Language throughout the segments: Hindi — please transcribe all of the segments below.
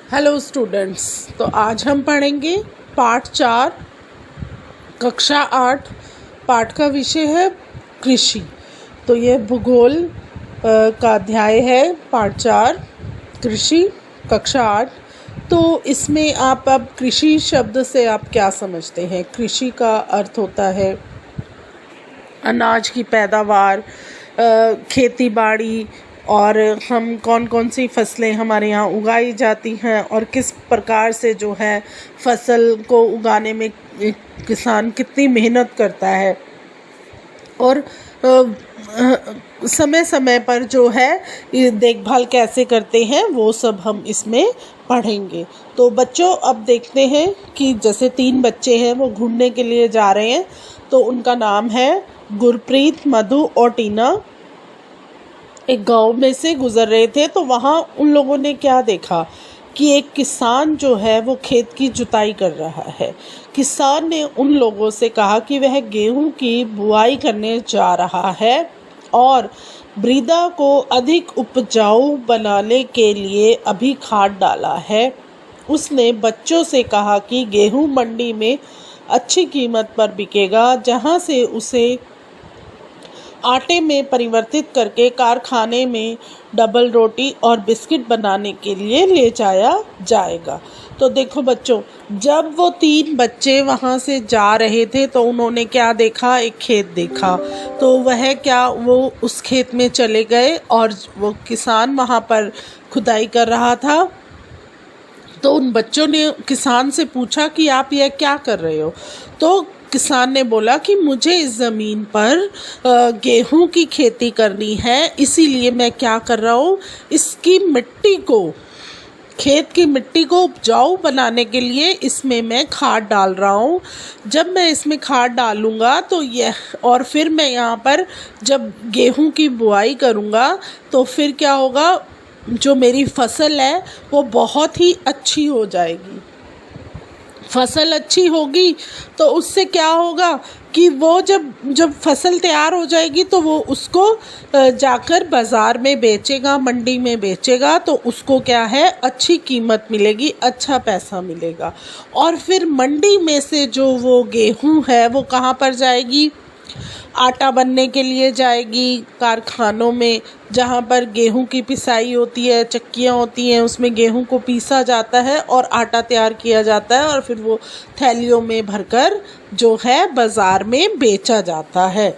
Hello students. तो आज हम पढ़ेंगे पाठ 4 कक्षा 8। पाठ का विषय है कृषि। तो यह भूगोल का अध्याय है पाठ 4 कृषि कक्षा 8। तो इसमें आप अब कृषि शब्द से आप क्या समझते हैं? कृषि का अर्थ होता है अनाज की पैदावार, खेती बाड़ी, और हम कौन कौन सी फसलें हमारे यहाँ उगाई जाती हैं और किस प्रकार से जो है फसल को उगाने में किसान कितनी मेहनत करता है और समय समय पर जो है ये देखभाल कैसे करते हैं, वो सब हम इसमें पढ़ेंगे। तो बच्चों अब देखते हैं कि जैसे 3 बच्चे हैं वो घूमने के लिए जा रहे हैं। तो उनका नाम है गुरप्रीत, मधु और टीना। एक गांव में से गुजर रहे थे तो वहाँ उन लोगों ने क्या देखा कि एक किसान जो है वो खेत की जुताई कर रहा है। किसान ने उन लोगों से कहा कि वह गेहूं की बुआई करने जा रहा है और मृदा को अधिक उपजाऊ बनाने के लिए अभी खाद डाला है। उसने बच्चों से कहा कि गेहूं मंडी में अच्छी कीमत पर बिकेगा, जहां से उसे आटे में परिवर्तित करके कारखाने में डबल रोटी और बिस्किट बनाने के लिए ले जाया जाएगा। तो देखो बच्चों, जब वो 3 बच्चे वहाँ से जा रहे थे तो उन्होंने क्या देखा? एक खेत देखा। तो वो उस खेत में चले गए और वो किसान वहाँ पर खुदाई कर रहा था। तो उन बच्चों ने किसान से पूछा कि आप यह क्या कर रहे हो? तो किसान ने बोला कि मुझे इस ज़मीन पर गेहूं की खेती करनी है, इसीलिए मैं क्या कर रहा हूँ, इसकी मिट्टी को, खेत की मिट्टी को उपजाऊ बनाने के लिए इसमें मैं खाद डाल रहा हूँ। जब मैं इसमें खाद डालूँगा तो और फिर मैं यहाँ पर जब गेहूं की बुआई करूँगा तो फिर क्या होगा, जो मेरी फसल है वो बहुत ही अच्छी हो जाएगी। फसल अच्छी होगी तो उससे क्या होगा कि वो जब फसल तैयार हो जाएगी तो वो उसको जाकर बाज़ार में बेचेगा, मंडी में बेचेगा, तो उसको क्या है, अच्छी कीमत मिलेगी, अच्छा पैसा मिलेगा। और फिर मंडी में से जो वो गेहूं है वो कहाँ पर जाएगी? आटा बनने के लिए जाएगी कारखानों में, जहाँ पर गेहूं की पिसाई होती है, चक्कियाँ होती हैं, उसमें गेहूं को पीसा जाता है और आटा तैयार किया जाता है और फिर वो थैलियों में भरकर जो है बाज़ार में बेचा जाता है।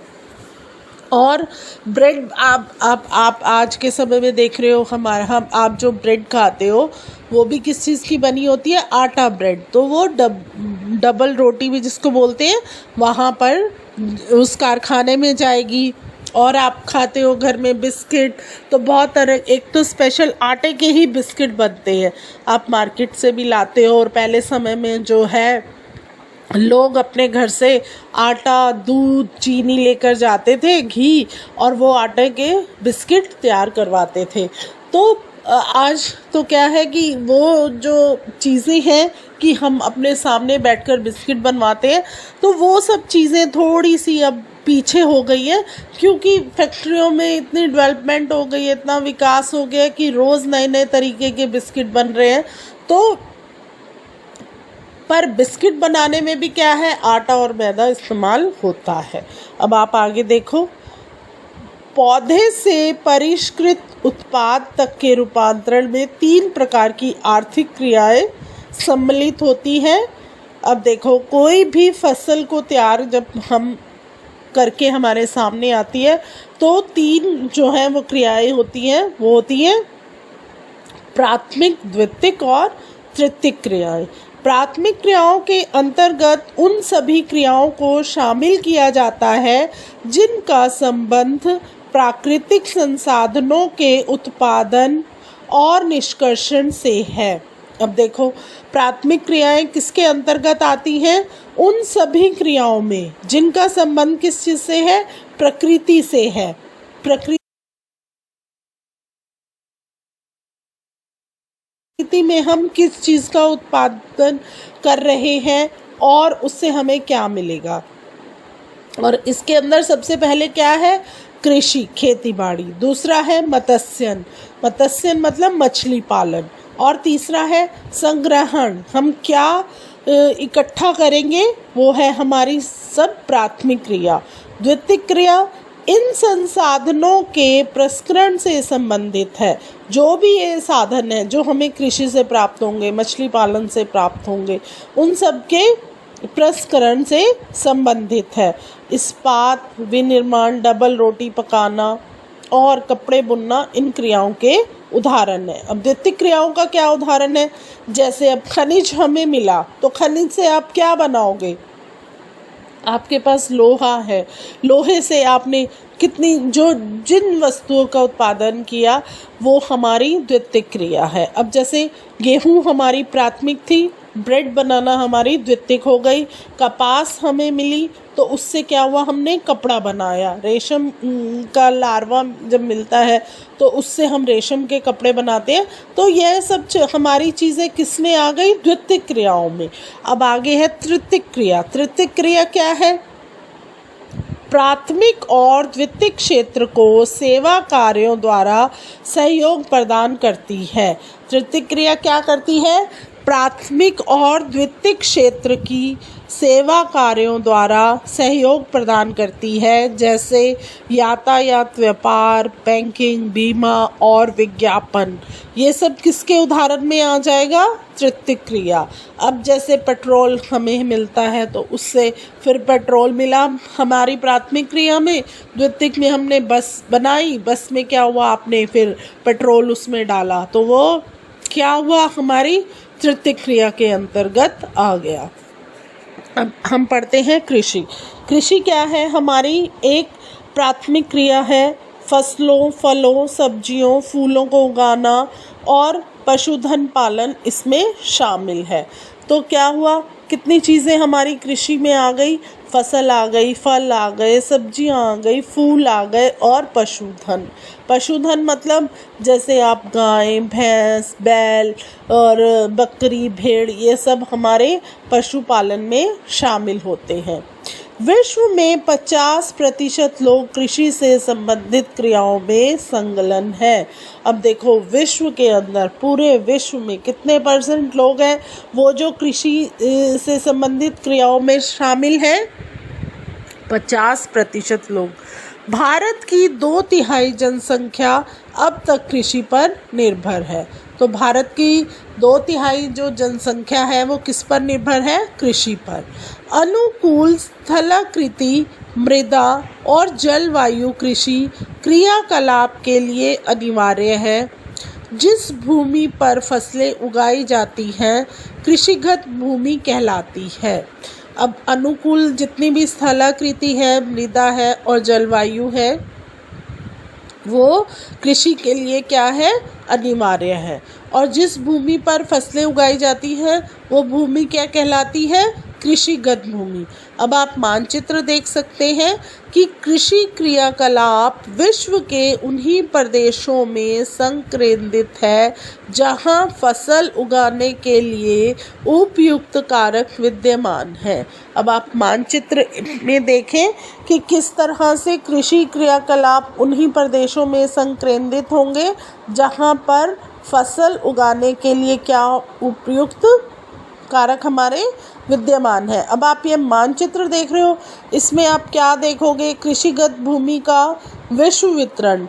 और ब्रेड आप आज के समय में देख रहे हो, आप जो ब्रेड खाते हो वो भी किस चीज़ की बनी होती है? आटा ब्रेड। तो वो डबल रोटी भी जिसको बोलते हैं, वहाँ पर उस कारखाने में जाएगी। और आप खाते हो घर में बिस्किट, तो बहुत तरह, एक तो स्पेशल आटे के ही बिस्किट बनते हैं, आप मार्केट से भी लाते हो। और पहले समय में जो है लोग अपने घर से आटा, दूध, चीनी लेकर जाते थे, घी, और वो आटे के बिस्किट तैयार करवाते थे। तो आज तो क्या है कि वो जो चीज़ें हैं कि हम अपने सामने बैठकर बिस्किट बनवाते हैं, तो वो सब चीज़ें थोड़ी सी अब पीछे हो गई है, क्योंकि फैक्ट्रियों में इतनी डेवलपमेंट हो गई है, इतना विकास हो गया कि रोज़ नए नए तरीके के बिस्किट बन रहे हैं। तो पर बिस्किट बनाने में भी क्या है, आटा और मैदा इस्तेमाल होता है। अब आप आगे देखो, पौधे से परिष्कृत उत्पाद तक के रूपांतरण में 3 प्रकार की आर्थिक क्रियाएं सम्मिलित होती हैं। अब देखो, कोई भी फसल को तैयार जब हम करके हमारे सामने आती है तो 3 जो है वो क्रियाएं होती हैं। वो होती हैं प्राथमिक, द्वितीयक और तृतीयक क्रियाएं। प्राथमिक क्रियाओं के अंतर्गत उन सभी क्रियाओं को शामिल किया जाता है जिनका संबंध प्राकृतिक संसाधनों के उत्पादन और निष्कर्षण से है। अब देखो, प्राथमिक क्रियाएं किसके अंतर्गत आती हैं? उन सभी क्रियाओं में जिनका संबंध किस चीज़ से है? प्रकृति से है। प्रकृति में हम किस चीज़ का उत्पादन कर रहे हैं और उससे हमें क्या मिलेगा। और इसके अंदर सबसे पहले क्या है? कृषि, खेती बाड़ी। दूसरा है मत्स्यन, मत्स्यन मतलब मछली पालन। और तीसरा है संग्रहण, हम क्या इकट्ठा करेंगे, वो है हमारी सब प्राथमिक क्रिया। द्वितीयक क्रिया इन संसाधनों के प्रसंस्करण से संबंधित है। जो भी ये साधन है जो हमें कृषि से प्राप्त होंगे, मछली पालन से प्राप्त होंगे, उन सब के प्रसंस्करण से संबंधित है। इस्पात, विनिर्माण, डबल रोटी पकाना और कपड़े बुनना इन क्रियाओं के उदाहरण है। अब द्वितीयक क्रियाओं का क्या उदाहरण है? जैसे अब खनिज हमें मिला, तो खनिज से आप क्या बनाओगे? आपके पास लोहा है, लोहे से आपने जिन वस्तुओं का उत्पादन किया वो हमारी द्वितीयक क्रिया है। अब जैसे गेहूँ हमारी प्राथमिक थी, ब्रेड बनाना हमारी द्वितीयक हो गई। कपास हमें मिली तो उससे क्या हुआ, हमने कपड़ा बनाया। रेशम का लार्वा जब मिलता है तो उससे हम रेशम के कपड़े बनाते हैं। तो यह सब हमारी चीज़ें किस में आ गई? द्वितीयक क्रियाओं में। अब आगे है तृतीयक क्रिया। तृतीयक क्रिया क्या है? प्राथमिक और द्वितीयक क्षेत्र को सेवा कार्यों द्वारा सहयोग प्रदान करती है। तृतीयक क्रिया क्या करती है? प्राथमिक और द्वितीयक क्षेत्र की सेवा कार्यों द्वारा सहयोग प्रदान करती है, जैसे यातायात, व्यापार, बैंकिंग, बीमा और विज्ञापन। ये सब किसके उदाहरण में आ जाएगा? तृतीयक क्रिया। अब जैसे पेट्रोल हमें मिलता है तो उससे फिर पेट्रोल मिला हमारी प्राथमिक क्रिया में, द्वितीयक में हमने बस बनाई, बस में क्या हुआ, आपने फिर पेट्रोल उसमें डाला, तो वो क्या हुआ, हमारी तृतीयक क्रिया के अंतर्गत आ गया। अब हम पढ़ते हैं कृषि। कृषि क्या है? हमारी एक प्राथमिक क्रिया है। फसलों, फलों, सब्जियों, फूलों को उगाना और पशुधन पालन इसमें शामिल है। तो क्या हुआ, कितनी चीज़ें हमारी कृषि में आ गई? फसल आ गई, फल आ गए, सब्जियां आ गई, फूल आ गए और पशुधन। पशुधन मतलब जैसे आप गाय, भैंस, बैल और बकरी, भेड़, ये सब हमारे पशुपालन में शामिल होते हैं। विश्व में 50% लोग कृषि से संबंधित क्रियाओं में संलग्न है। अब देखो विश्व के अंदर, पूरे विश्व में कितने % लोग हैं वो जो कृषि से संबंधित क्रियाओं में शामिल हैं? 50% लोग। भारत की 2/3 जनसंख्या अब तक कृषि पर निर्भर है। तो भारत की 2/3 जो जनसंख्या है वो किस पर निर्भर है? कृषि पर। अनुकूल स्थलाकृति, मृदा और जलवायु कृषि क्रियाकलाप के लिए अनिवार्य है। जिस भूमि पर फसलें उगाई जाती हैं कृषिगत भूमि कहलाती है। अब अनुकूल जितनी भी स्थलाकृति है, मृदा है और जलवायु है, वो कृषि के लिए क्या है? अनिवार्य है। और जिस भूमि पर फसलें उगाई जाती हैं वो भूमि क्या कहलाती है? कृषिगत भूमि। अब आप मानचित्र देख सकते हैं कि कृषि क्रियाकलाप विश्व के उन्हीं प्रदेशों में संकेंद्रित है जहां फसल उगाने के लिए उपयुक्त कारक विद्यमान है। अब आप मानचित्र में देखें कि किस तरह से कृषि क्रियाकलाप उन्हीं प्रदेशों में संकेंद्रित होंगे जहां पर फसल उगाने के लिए क्या उपयुक्त कारक हमारे विद्यमान है। अब आप ये मानचित्र देख रहे हो, इसमें आप क्या देखोगे? कृषिगत भूमि का विश्व वितरण।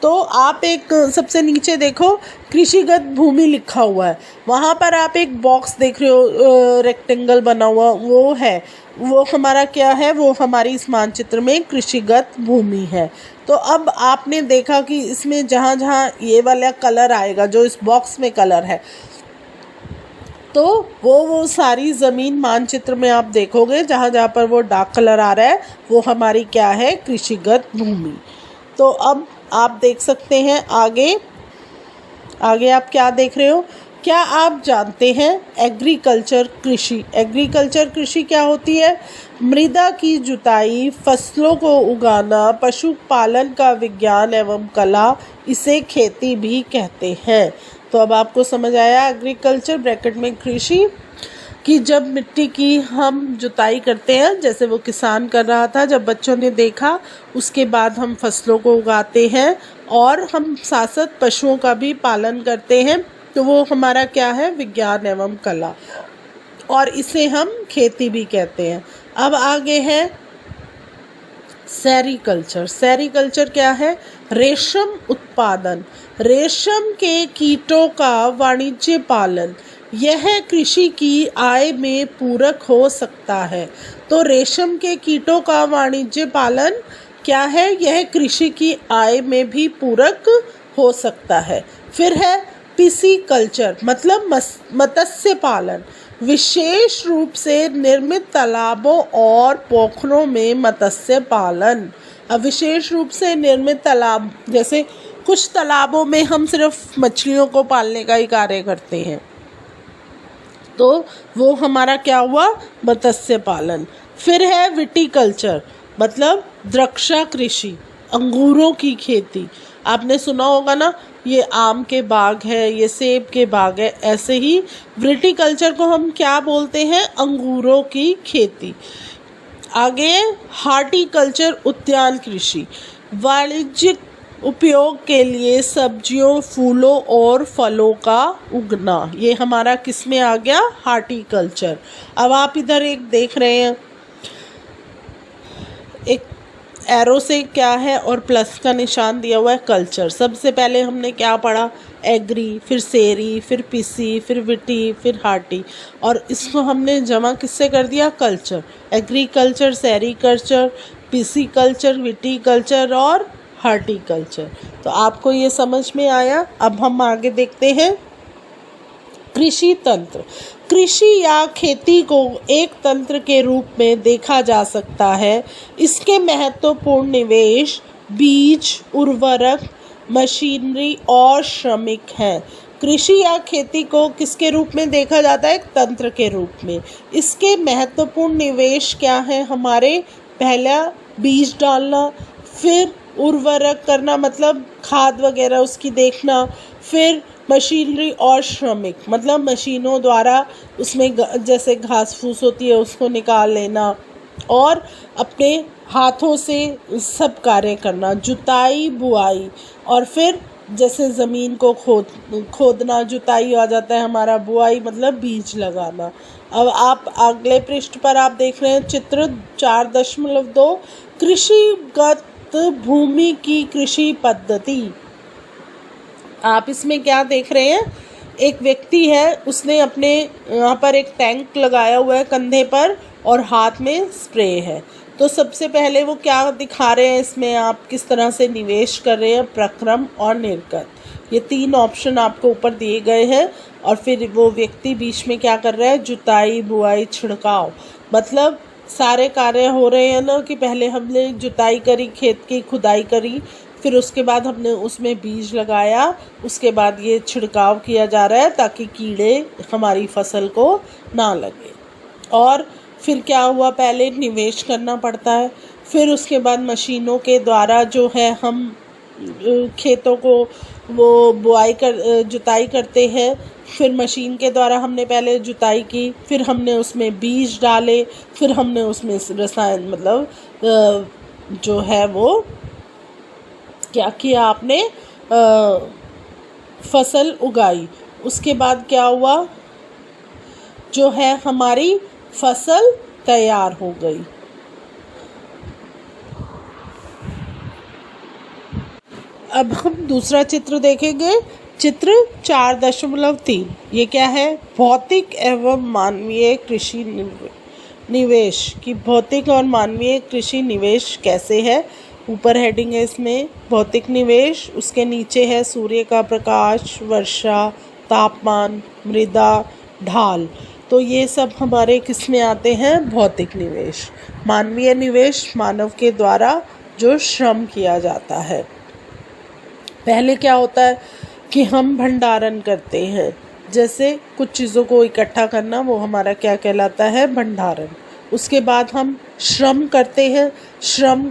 तो आप एक सबसे नीचे देखो कृषिगत भूमि लिखा हुआ है, वहाँ पर आप एक बॉक्स देख रहे हो, रेक्टेंगल बना हुआ, वो है, वो हमारा क्या है? वो हमारी इस मानचित्र में कृषिगत भूमि है। तो अब आपने देखा कि इसमें जहाँ जहाँ ये वाला कलर आएगा, जो इस बॉक्स में कलर है, तो वो सारी ज़मीन मानचित्र में आप देखोगे जहाँ जहाँ पर वो डार्क कलर आ रहा है वो हमारी क्या है? कृषिगत भूमि। तो अब आप देख सकते हैं आगे आप क्या देख रहे हो? क्या आप जानते हैं एग्रीकल्चर कृषि? एग्रीकल्चर कृषि क्या होती है? मृदा की जुताई, फसलों को उगाना, पशुपालन का विज्ञान एवं कला, इसे खेती भी कहते हैं। तो अब आपको समझ आया एग्रीकल्चर ब्रैकेट में कृषि कि जब मिट्टी की हम जुताई करते हैं, जैसे वो किसान कर रहा था, जब बच्चों ने देखा, उसके बाद हम फसलों को उगाते हैं और हम साथ साथ पशुओं का भी पालन करते हैं, तो वो हमारा क्या है, विज्ञान एवं कला, और इसे हम खेती भी कहते हैं। अब आगे है सेरीकल्चर। सेरीकल्चर क्या है, रेशम उत्पादन, रेशम के कीटों का वाणिज्य पालन, यह कृषि की आय में पूरक हो सकता है। तो रेशम के कीटों का वाणिज्य पालन क्या है, यह कृषि की आय में भी पूरक हो सकता है। फिर है पिसीकल्चर, मतलब मत्स्य पालन, विशेष रूप से निर्मित तालाबों और पोखरों में मत्स्य पालन। अब विशेष रूप से निर्मित तालाब, जैसे कुछ तालाबों में हम सिर्फ मछलियों को पालने का ही कार्य करते हैं, तो वो हमारा क्या हुआ, मत्स्य पालन। फिर है विटीकल्चर, मतलब द्राक्षा कृषि, अंगूरों की खेती। आपने सुना होगा ना, ये आम के बाग है, ये सेब के बाग है, ऐसे ही विटीकल्चर को हम क्या बोलते हैं, अंगूरों की खेती। आगे हार्टिकल्चर, उद्यान कृषि, वाणिज्यिक उपयोग के लिए सब्जियों, फूलों और फलों का उगना, ये हमारा किस में आ गया, हार्टिकल्चर। अब आप इधर एक देख रहे हैं, एक एरो से क्या है और प्लस का निशान दिया हुआ है, कल्चर। सबसे पहले हमने क्या पढ़ा, एग्री, फिर सेरी, फिर पिसी, फिर विटी, फिर हार्टी, और इसको हमने जमा किससे कर दिया, culture. Agriculture, sericulture, pisciculture, viticulture और हार्टिकल्चर। तो आपको ये समझ में आया। अब हम आगे देखते हैं कृषि तंत्र। कृषि या खेती को एक तंत्र के रूप में देखा जा सकता है। इसके महत्वपूर्ण निवेश बीज, उर्वरक, मशीनरी और श्रमिक हैं। कृषि या खेती को किसके रूप में देखा जाता है, एक तंत्र के रूप में। इसके महत्वपूर्ण निवेश क्या है हमारे, पहला बीज डालना, फिर उर्वरक करना, मतलब खाद वगैरह उसकी देखना, फिर मशीनरी और श्रमिक, मतलब मशीनों द्वारा उसमें जैसे घास फूस होती है उसको निकाल लेना, और अपने हाथों से सब कार्य करना, जुताई, बुआई, और फिर जैसे ज़मीन को खोदना, जुताई आ जाता है हमारा, बुआई मतलब बीज लगाना। अब आप अगले पृष्ठ पर आप देख रहे हैं चित्र 4.2, कृषिगत भूमि की कृषि पद्धति। आप इसमें क्या देख रहे हैं, एक व्यक्ति है, उसने अपने यहाँ पर एक टैंक लगाया हुआ है कंधे पर और हाथ में स्प्रे है। तो सबसे पहले वो क्या दिखा रहे हैं इसमें, आप किस तरह से निवेश कर रहे हैं, प्रक्रम और निर्गत, ये 3 ऑप्शन आपको ऊपर दिए गए हैं। और फिर वो व्यक्ति बीच में क्या कर रहा है, जुताई, बुआई, छिड़काव, मतलब सारे कार्य हो रहे हैं ना, कि पहले हमने जुताई करी, खेत की खुदाई करी, फिर उसके बाद हमने उसमें बीज लगाया, उसके बाद ये छिड़काव किया जा रहा है ताकि कीड़े हमारी फसल को ना लगे। और फिर क्या हुआ, पहले निवेश करना पड़ता है, फिर उसके बाद मशीनों के द्वारा जो है हम खेतों को वो जुताई करते हैं, फिर मशीन के द्वारा हमने पहले जुताई की, फिर हमने उसमें बीज डाले, फिर हमने उसमें रसायन मतलब जो है वो क्या किया आपने, फसल उगाई। उसके बाद क्या हुआ, जो है हमारी फसल तैयार हो गई। अब हम दूसरा चित्र देखेंगे, चित्र 4.3। ये क्या है, भौतिक एवं मानवीय कृषि निवेश, की भौतिक और मानवीय कृषि निवेश कैसे है। ऊपर हेडिंग है इसमें भौतिक निवेश, उसके नीचे है सूर्य का प्रकाश, वर्षा, तापमान, मृदा, ढाल। तो ये सब हमारे किस में आते हैं, भौतिक निवेश। मानवीय निवेश, मानव के द्वारा जो श्रम किया जाता है। पहले क्या होता है कि हम भंडारण करते हैं, जैसे कुछ चीज़ों को इकट्ठा करना, वो हमारा क्या कहलाता है, भंडारण। उसके बाद हम श्रम करते हैं। श्रम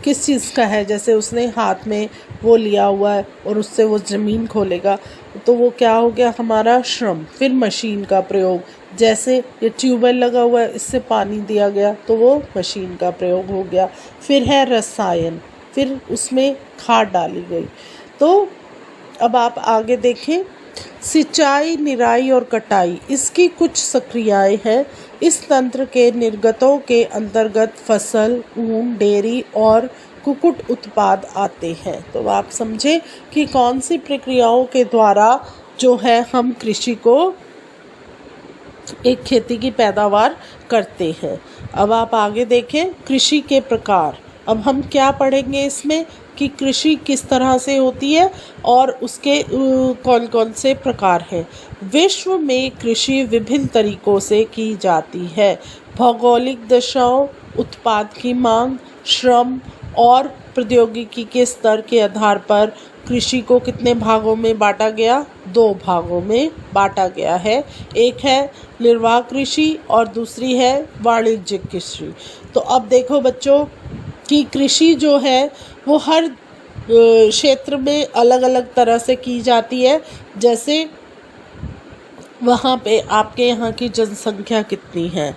किस चीज़ का है, जैसे उसने हाथ में वो लिया हुआ है और उससे वो ज़मीन खोलेगा, तो वो क्या हो गया, हमारा श्रम। फिर मशीन का प्रयोग, जैसे ये ट्यूबवेल लगा हुआ है, इससे पानी दिया गया, तो वो मशीन का प्रयोग हो गया। फिर है रसायन, फिर उसमें खाद डाली गई। तो अब आप आगे देखें, सिंचाई, निराई और कटाई इसकी कुछ सक्रियाएं हैं। इस तंत्र के निर्गतों के अंतर्गत फसल, ऊन, डेयरी और कुक्कुट उत्पाद आते हैं। तो आप समझे कि कौन सी प्रक्रियाओं के द्वारा जो है हम कृषि को, एक खेती की पैदावार करते हैं। अब आप आगे देखें, कृषि के प्रकार। अब हम क्या पढ़ेंगे इसमें कि कृषि किस तरह से होती है और उसके कौन कौन से प्रकार हैं। विश्व में कृषि विभिन्न तरीकों से की जाती है। भौगोलिक दशाओं, उत्पाद की मांग, श्रम और प्रौद्योगिकी के स्तर के आधार पर कृषि को कितने भागों में बांटा गया? 2 भागों में बांटा गया है। एक है निर्वाह कृषि और दूसरी है वाणिज्यिक कृषि। तो अब देखो बच्चों कि कृषि जो है वो हर क्षेत्र में अलग अलग तरह से की जाती है। जैसे वहाँ पे आपके यहाँ की जनसंख्या कितनी है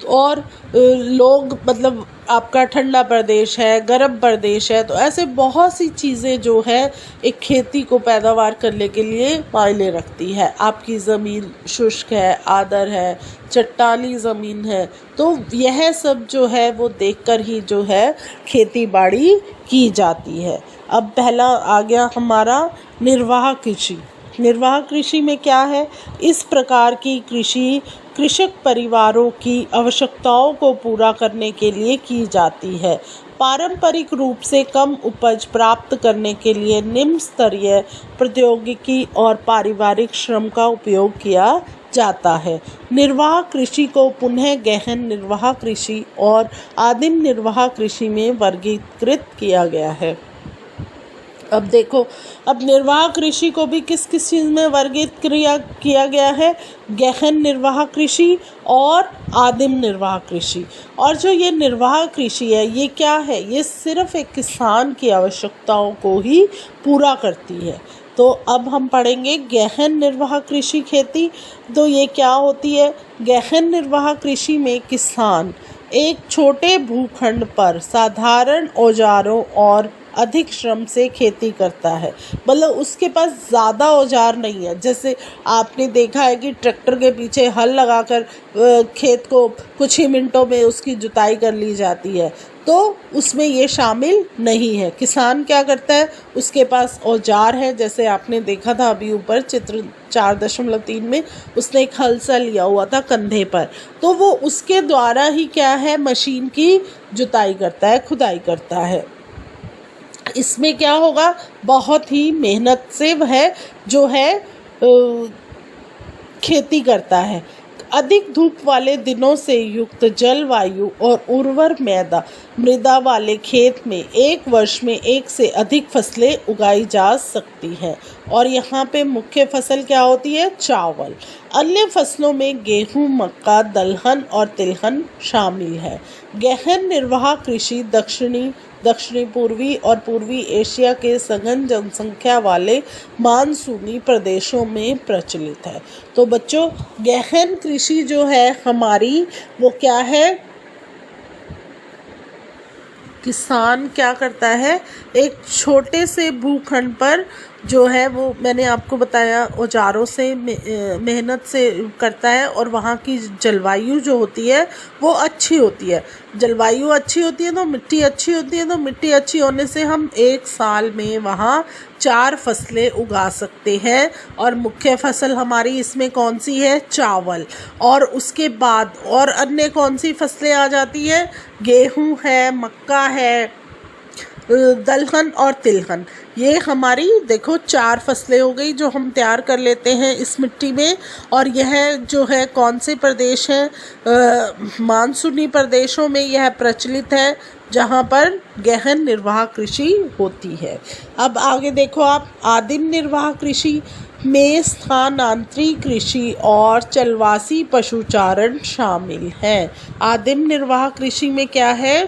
और लोग, मतलब आपका ठंडा प्रदेश है, गर्म प्रदेश है, तो ऐसे बहुत सी चीज़ें जो है एक खेती को पैदावार करने के लिए मायने रखती है। आपकी ज़मीन शुष्क है, आर्द्र है, चट्टानी ज़मीन है, तो यह सब जो है वो देखकर ही जो है खेती बाड़ी की जाती है। अब पहला आ गया हमारा निर्वाह कृषि। निर्वाह कृषि में क्या है? इस प्रकार की कृषि कृषक परिवारों की आवश्यकताओं को पूरा करने के लिए की जाती है। पारंपरिक रूप से कम उपज प्राप्त करने के लिए निम्न स्तरीय प्रौद्योगिकी और पारिवारिक श्रम का उपयोग किया जाता है। निर्वाह कृषि को पुनः गहन निर्वाह कृषि और आदिम निर्वाह कृषि में वर्गीकृत किया गया है। अब देखो, अब निर्वाह कृषि को भी किस किस चीज़ में वर्गीकृत किया गया है? गहन निर्वाह कृषि और आदिम निर्वाह कृषि। और जो ये निर्वाह कृषि है ये क्या है? ये सिर्फ एक किसान की आवश्यकताओं को ही पूरा करती है। तो अब हम पढ़ेंगे गहन निर्वाह कृषि खेती। तो ये क्या होती है? गहन निर्वाह कृषि में किसान एक छोटे भूखंड पर साधारण औजारों और अधिक श्रम से खेती करता है। मतलब उसके पास ज़्यादा औजार नहीं है। जैसे आपने देखा है कि ट्रैक्टर के पीछे हल लगाकर खेत को कुछ ही मिनटों में उसकी जुताई कर ली जाती है, तो उसमें ये शामिल नहीं है। किसान क्या करता है? उसके पास औजार है, जैसे आपने देखा था अभी ऊपर चित्र 4.3 में उसने एक हल सा लिया हुआ था कंधे पर, तो वो उसके द्वारा ही क्या है, मशीन की जुताई करता है, खुदाई करता है। इसमें क्या होगा? बहुत ही मेहनत से वह जो है खेती करता है। अधिक धूप वाले दिनों से युक्त जलवायु और उर्वर मृदा वाले खेत में एक वर्ष में एक से अधिक फसलें उगाई जा सकती हैं। और यहाँ पे मुख्य फसल क्या होती है? चावल। अन्य फसलों में गेहूं, मक्का, दलहन और तिलहन शामिल है। गहन निर्वाह कृषि दक्षिणी पूर्वी और पूर्वी एशिया के सघन जनसंख्या वाले मानसूनी प्रदेशों में प्रचलित है। तो बच्चों, गहन कृषि जो है हमारी वो क्या है? किसान क्या करता है? एक छोटे से भूखंड पर जो है वो मैंने आपको बताया औजारों से मेहनत से करता है। और वहाँ की जलवायु जो होती है वो अच्छी होती है। जलवायु अच्छी होती है तो मिट्टी अच्छी होती है, तो मिट्टी अच्छी होने से हम एक साल में वहाँ 4 फसलें उगा सकते हैं। और मुख्य फसल हमारी इसमें कौन सी है? चावल। और उसके बाद और अन्य कौन सी फसलें आ जाती है? गेहूँ है, मक्का है, दलहन और तिलहन। ये हमारी देखो 4 फसलें हो गई जो हम तैयार कर लेते हैं इस मिट्टी में। और यह जो है कौन से प्रदेश हैं? मानसूनी प्रदेशों में यह प्रचलित है, जहाँ पर गहन निर्वाह कृषि होती है। अब आगे देखो आप, आदिम निर्वाह कृषि में स्थानांतरित कृषि और चलवासी पशुचारण शामिल है। आदिम निर्वाह कृषि में क्या है?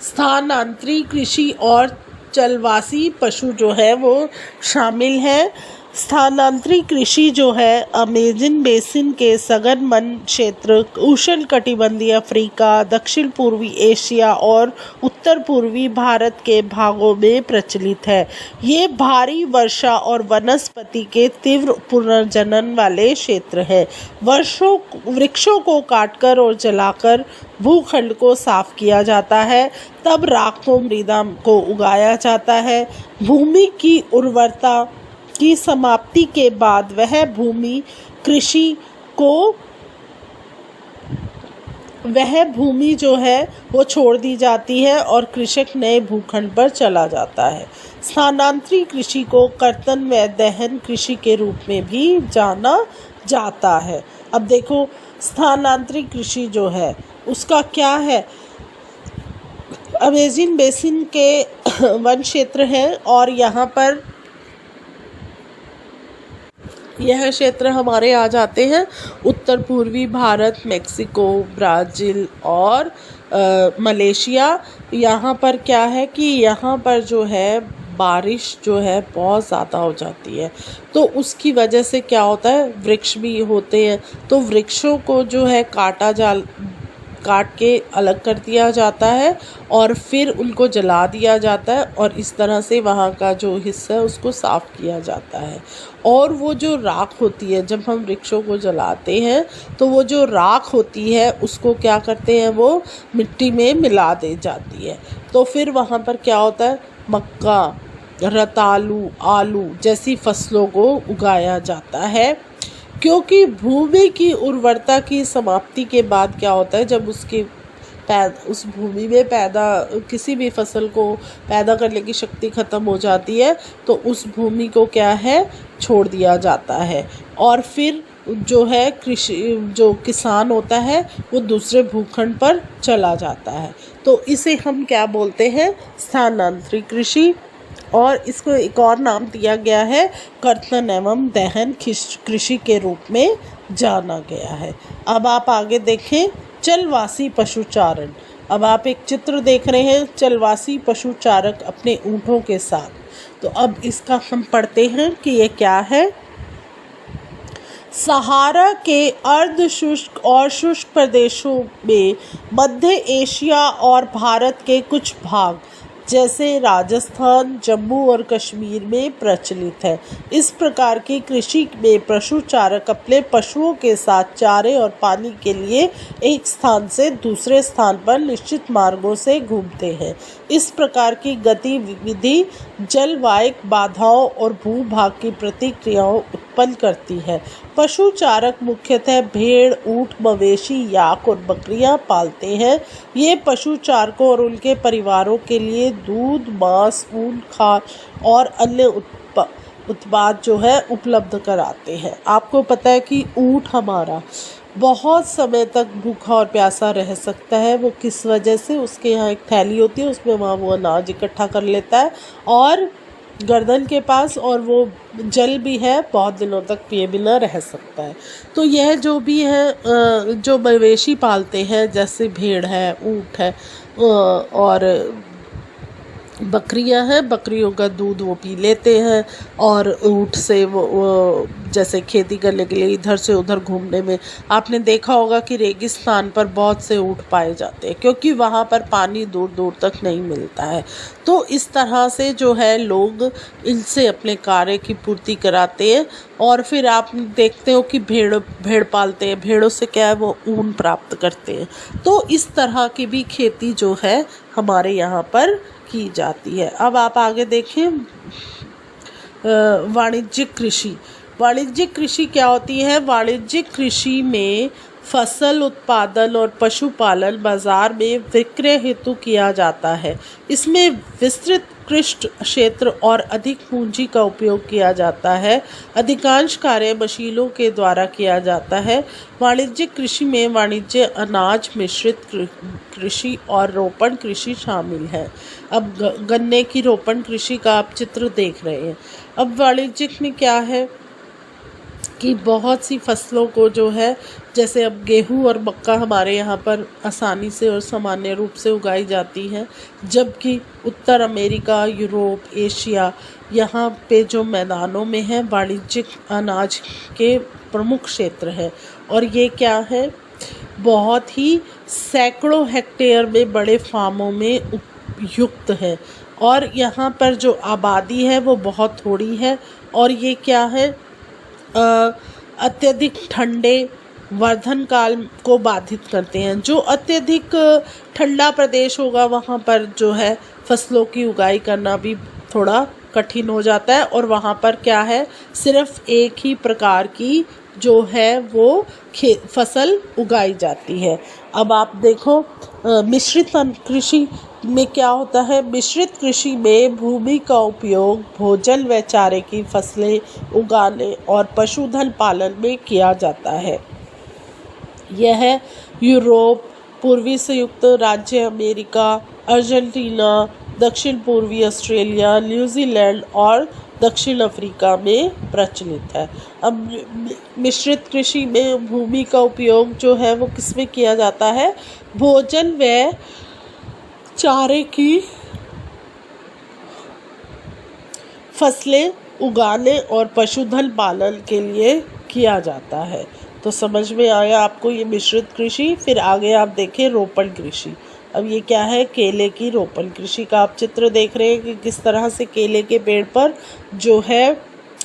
स्थानांतरित कृषि और चलवासी पशु जो है वो शामिल है। स्थानांतरित कृषि जो है अमेज़न बेसिन के सघन वन क्षेत्र, उष्णकटिबंधीय अफ्रीका, दक्षिण पूर्वी एशिया और उत्तर पूर्वी भारत के भागों में प्रचलित है। ये भारी वर्षा और वनस्पति के तीव्र पुनर्जनन वाले क्षेत्र हैं। वृक्षों को काटकर और जलाकर भूखंड को साफ किया जाता है, तब राख को मृदा को उगाया जाता है। भूमि की उर्वरता की समाप्ति के बाद वह भूमि जो है वो छोड़ दी जाती है और कृषक नए भूखंड पर चला जाता है। स्थानांतरित कृषि को कर्तन व दहन कृषि के रूप में भी जाना जाता है। अब देखो स्थानांतरित कृषि जो है उसका क्या है। अमेज़न बेसिन के वन क्षेत्र है और यहाँ पर यह क्षेत्र हमारे आ जाते हैं उत्तर पूर्वी भारत, मेक्सिको, ब्राज़ील और मलेशिया। यहाँ पर क्या है कि यहाँ पर जो है बारिश जो है बहुत ज़्यादा हो जाती है, तो उसकी वजह से क्या होता है, वृक्ष भी होते हैं तो वृक्षों को जो है काट के अलग कर दिया जाता है और फिर उनको जला दिया जाता है और इस तरह से वहाँ का जो हिस्सा है उसको साफ़ किया जाता है। और वो जो राख होती है, जब हम वृक्षों को जलाते हैं तो वो जो राख होती है उसको क्या करते हैं, वो मिट्टी में मिला दे जाती है। तो फिर वहाँ पर क्या होता है, मक्का, रतालू, आलू जैसी फसलों को उगाया जाता है। क्योंकि भूमि की उर्वरता की समाप्ति के बाद क्या होता है, जब उस भूमि में किसी भी फसल को पैदा करने की शक्ति ख़त्म हो जाती है तो उस भूमि को क्या है, छोड़ दिया जाता है और फिर जो है जो किसान होता है वो दूसरे भूखंड पर चला जाता है। तो इसे हम क्या बोलते हैं, स्थानांतरित कृषि। और इसको एक और नाम दिया गया है कर्तन एवं दहन कृषि के रूप में जाना गया है। अब आप आगे देखें चलवासी पशुचारण। अब आप एक चित्र देख रहे हैं, चलवासी पशुचारक अपने ऊँटों के साथ। तो अब इसका हम पढ़ते हैं कि ये क्या है। सहारा के अर्ध शुष्क और शुष्क प्रदेशों में मध्य एशिया और भारत के कुछ भाग जैसे राजस्थान, जम्मू और कश्मीर में प्रचलित है। इस प्रकार की कृषि में पशुचारक अपने पशुओं के साथ चारे और पानी के लिए एक स्थान से दूसरे स्थान पर निश्चित मार्गों से घूमते हैं। इस प्रकार की गतिविधि जलवायु बाधाओं और भूभाग की प्रतिक्रियाओं उत्पन्न करती है। पशुचारक मुख्यतः भेड़, ऊँट, मवेशी, याक और बकरियां पालते हैं। ये पशुचारकों और उनके परिवारों के लिए दूध, मांस, ऊन, खाल और अन्य उत्पाद जो है उपलब्ध कराते हैं। आपको पता है कि ऊँट हमारा बहुत समय तक भूखा और प्यासा रह सकता है। वो किस वजह से, उसके यहाँ एक थैली होती है, उसमें वहाँ वो अनाज इकट्ठा कर लेता है और गर्दन के पास, और वो जल भी है, बहुत दिनों तक पिए बिना रह सकता है। तो यह जो भी है जो मवेशी पालते हैं जैसे भेड़ है, ऊँट है और बकरियां हैं, बकरियों का दूध वो पी लेते हैं और ऊँट से वो जैसे खेती करने के लिए इधर से उधर घूमने में आपने देखा होगा कि रेगिस्तान पर बहुत से ऊँट पाए जाते हैं क्योंकि वहाँ पर पानी दूर दूर तक नहीं मिलता है। तो इस तरह से जो है लोग इनसे अपने कार्य की पूर्ति कराते हैं। और फिर आप देखते हो कि भेड़ पालते हैं, भेड़ों से क्या है वो ऊन प्राप्त करते हैं। तो इस तरह की भी खेती जो है हमारे यहाँ पर की जाती है। अब आप आगे देखें वाणिज्यिक कृषि। वाणिज्यिक कृषि क्या होती है? वाणिज्यिक कृषि में फसल उत्पादन और पशुपालन बाजार में विक्रय हेतु किया जाता है। इसमें विस्तृत कृषि क्षेत्र और अधिक पूंजी का उपयोग किया जाता है। अधिकांश कार्य मशीनों के द्वारा किया जाता है। वाणिज्यिक कृषि में वाणिज्य अनाज मिश्रित कृषि और रोपण कृषि शामिल है। अब गन्ने की रोपण कृषि का आप चित्र देख रहे हैं। अब वाणिज्यिक में क्या है कि बहुत सी फसलों को जो है जैसे अब गेहूँ और मक्का हमारे यहाँ पर आसानी से और सामान्य रूप से उगाई जाती है, जबकि उत्तर अमेरिका, यूरोप, एशिया यहाँ पे जो मैदानों में है वाणिज्यिक अनाज के प्रमुख क्षेत्र है। और ये क्या है, बहुत ही सैकड़ों हेक्टेयर में बड़े फार्मों में उपयुक्त है। और यहाँ पर जो आबादी है वो बहुत थोड़ी है। और ये क्या है, अत्यधिक ठंडे वर्धन काल को बाधित करते हैं। जो अत्यधिक ठंडा प्रदेश होगा वहाँ पर जो है फसलों की उगाई करना भी थोड़ा कठिन हो जाता है। और वहाँ पर क्या है, सिर्फ एक ही प्रकार की जो है वो फसल उगाई जाती है। अब आप देखो मिश्रित कृषि में क्या होता है। मिश्रित कृषि में भूमि का उपयोग भोजन व चारे की फसलें उगाने और पशुधन पालन में किया जाता है। यह यूरोप, पूर्वी संयुक्त राज्य अमेरिका, अर्जेंटीना, दक्षिण पूर्वी ऑस्ट्रेलिया, न्यूजीलैंड और दक्षिण अफ्रीका में प्रचलित है। अब मिश्रित कृषि में भूमि का उपयोग जो है वो किसमें किया जाता है, भोजन व चारे की फसलें उगाने और पशुधन पालन के लिए किया जाता है। तो समझ में आया आपको ये मिश्रित कृषि। फिर आगे आप देखें रोपण कृषि। अब ये क्या है, केले की रोपण कृषि का आप चित्र देख रहे हैं कि किस तरह से केले के पेड़ पर जो है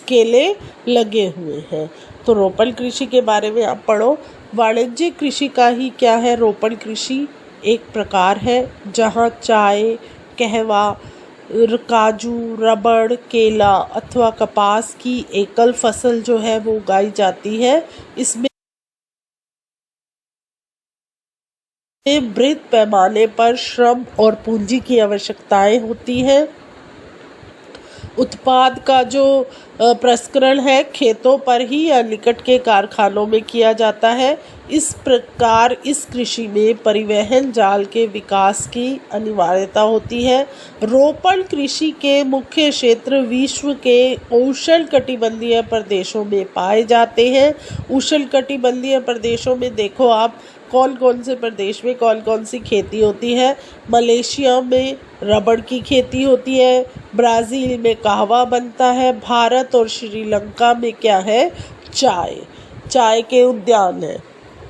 केले लगे हुए हैं। तो रोपण कृषि के बारे में आप पढ़ो। वाणिज्यिक कृषि का ही क्या है, रोपण कृषि एक प्रकार है जहाँ चाय, कहवा, काजू, रबड़, केला अथवा कपास की एकल फसल जो है वो उगाई जाती है। इसमें बृहद पैमाने पर श्रम और पूंजी की आवश्यकताएं होती हैं। उत्पाद का जो प्रसंस्करण है खेतों पर ही या निकट के कारखानों में किया जाता है। इस प्रकार इस कृषि में परिवहन जाल के विकास की अनिवार्यता होती है। रोपण कृषि के मुख्य क्षेत्र विश्व के उष्णकटिबंधीय प्रदेशों में पाए जाते हैं। उष्णकटिबंधीय प्रदेशों में देखो आप कौन कौन से प्रदेश में कौन कौन सी खेती होती है। मलेशिया में रबड़ की खेती होती है, ब्राज़ील में कहवा बनता है, भारत और श्रीलंका में क्या है, चाय के उद्यान है।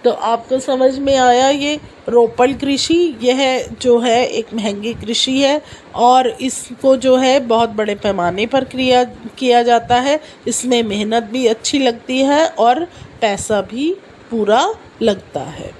तो आपको समझ में आया ये रोपण कृषि, यह जो है एक महंगी कृषि है और इसको जो है बहुत बड़े पैमाने पर किया जाता है। इसमें मेहनत भी अच्छी लगती है और पैसा भी पूरा लगता है।